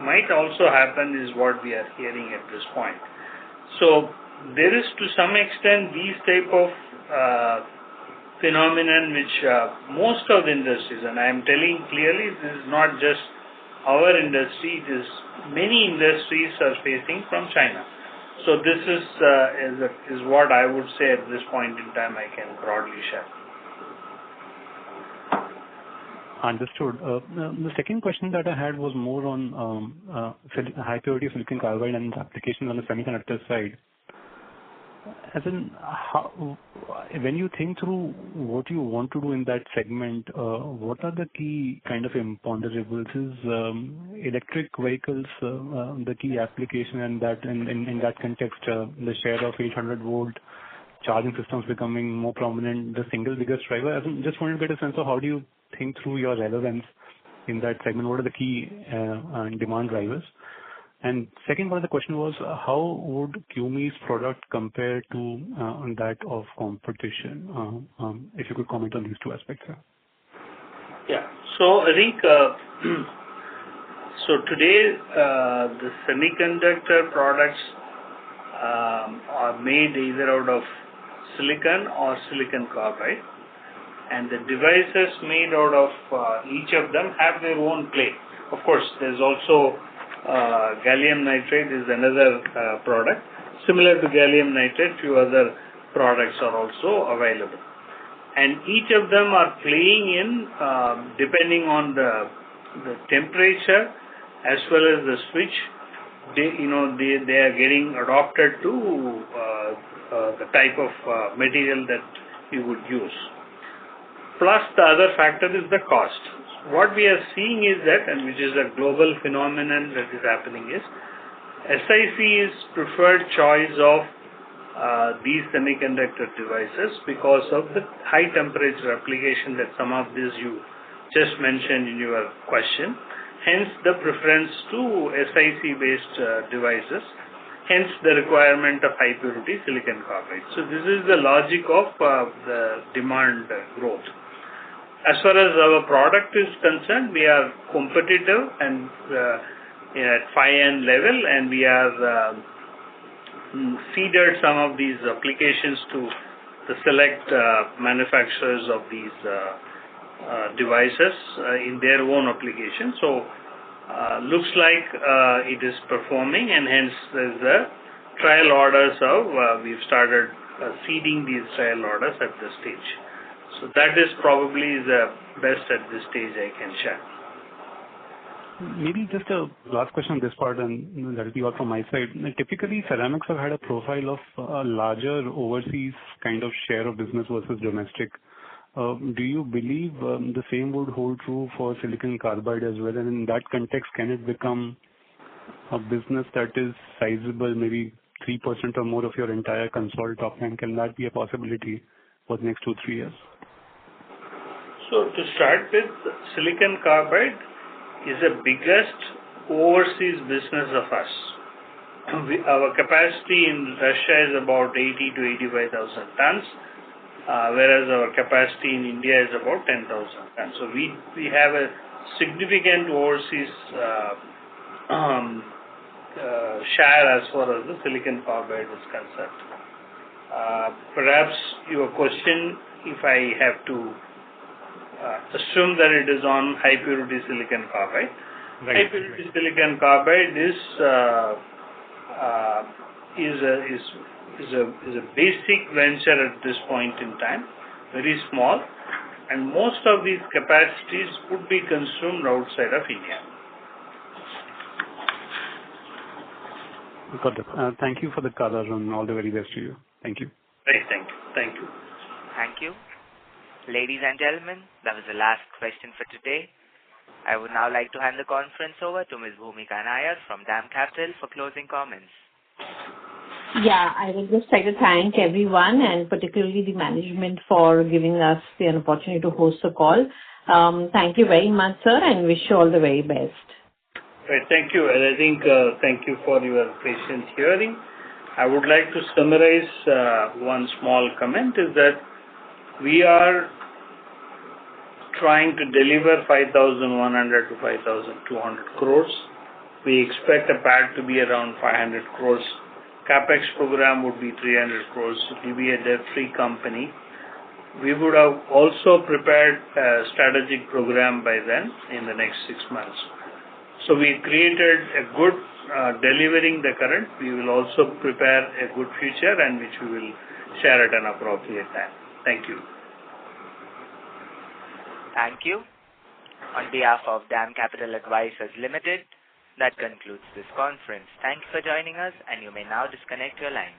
might also happen, is what we are hearing at this point. So there is, to some extent, these type of phenomenon which most of the industries, and I am telling clearly, this is not just our industry, it is many industries are facing from China. So this is what I would say at this point in time I can broadly share. Understood. The second question that I had was more on high purity silicon carbide and applications on the semiconductor side. As in, when you think through what you want to do in that segment, what are the key kind of imponderables? Is electric vehicles the key application, and that in that context, the share of 800 volt charging systems becoming more prominent, the single biggest driver? I just wanted to get a sense of how do you think through your relevance in that segment? What are the key demand drivers? And second part of the question was, how would QME's product compare to that of competition? If you could comment on these two aspects. Yeah. So I think so today the semiconductor products are made either out of silicon or silicon carbide, and the devices made out of each of them have their own play. Of course, there's also gallium nitride is another product. Similar to gallium nitride, few other products are also available. And each of them are playing in, depending on the temperature as well as the switch, they are getting adopted to the type of material that you would use. Plus the other factor is the cost. What we are seeing is that, and which is a global phenomenon that is happening, is SiC is preferred choice of these semiconductor devices because of the high temperature application that some of these you just mentioned in your question. Hence the preference to SiC based devices. Hence the requirement of high purity silicon carbide. So this is the logic of the demand growth. As far as our product is concerned, we are competitive and at 5N level, and we are seeded some of these applications to the select manufacturers of these devices in their own application. So looks like it is performing, and hence there's the trial orders of we've started seeding these trial orders at this stage. So that is probably the best at this stage I can share. Maybe just a last question on this part, and that will be all from my side. Typically, ceramics have had a profile of a larger overseas kind of share of business versus domestic. Do you believe the same would hold true for silicon carbide as well? And in that context, can it become a business that is sizable, maybe 3% or more of your entire consolidated top line? Can that be a possibility for the next 2-3 years? So to start with, silicon carbide is the biggest overseas business of us. Our capacity in Russia is about 80 to 85,000 tons, whereas our capacity in India is about 10,000 tons. So we have a significant overseas share as far as the silicon carbide is concerned. Perhaps your question, if I have to assume that it is on high purity silicon carbide. Right. High purity silicon carbide is a basic venture at this point in time, very small, and most of these capacities would be consumed outside of India. Got it. Thank you for the color and all the very best to you. Thank you. Right, thank you. Thank you. Thank you. Ladies and gentlemen, that was the last question for today. I would now like to hand the conference over to Ms. Bhumika Nair from DAM Capital for closing comments. Yeah, I would just like to thank everyone and particularly the management for giving us the opportunity to host the call. Thank you very much, sir, and wish you all the very best. Right, thank you. And I think thank you for your patient hearing. I would like to summarize one small comment is that we are trying to deliver 5,100 to 5,200 crores. We expect a PAT to be around 500 crores. CapEx program would be 300 crores. It will be a debt-free company. We would have also prepared a strategic program by then in the next 6 months. So we created a good delivering the current. We will also prepare a good future and which we will share at an appropriate time. Thank you. Thank you. On behalf of DAM Capital Advisors Limited, that concludes this conference. Thank you for joining us, and you may now disconnect your line.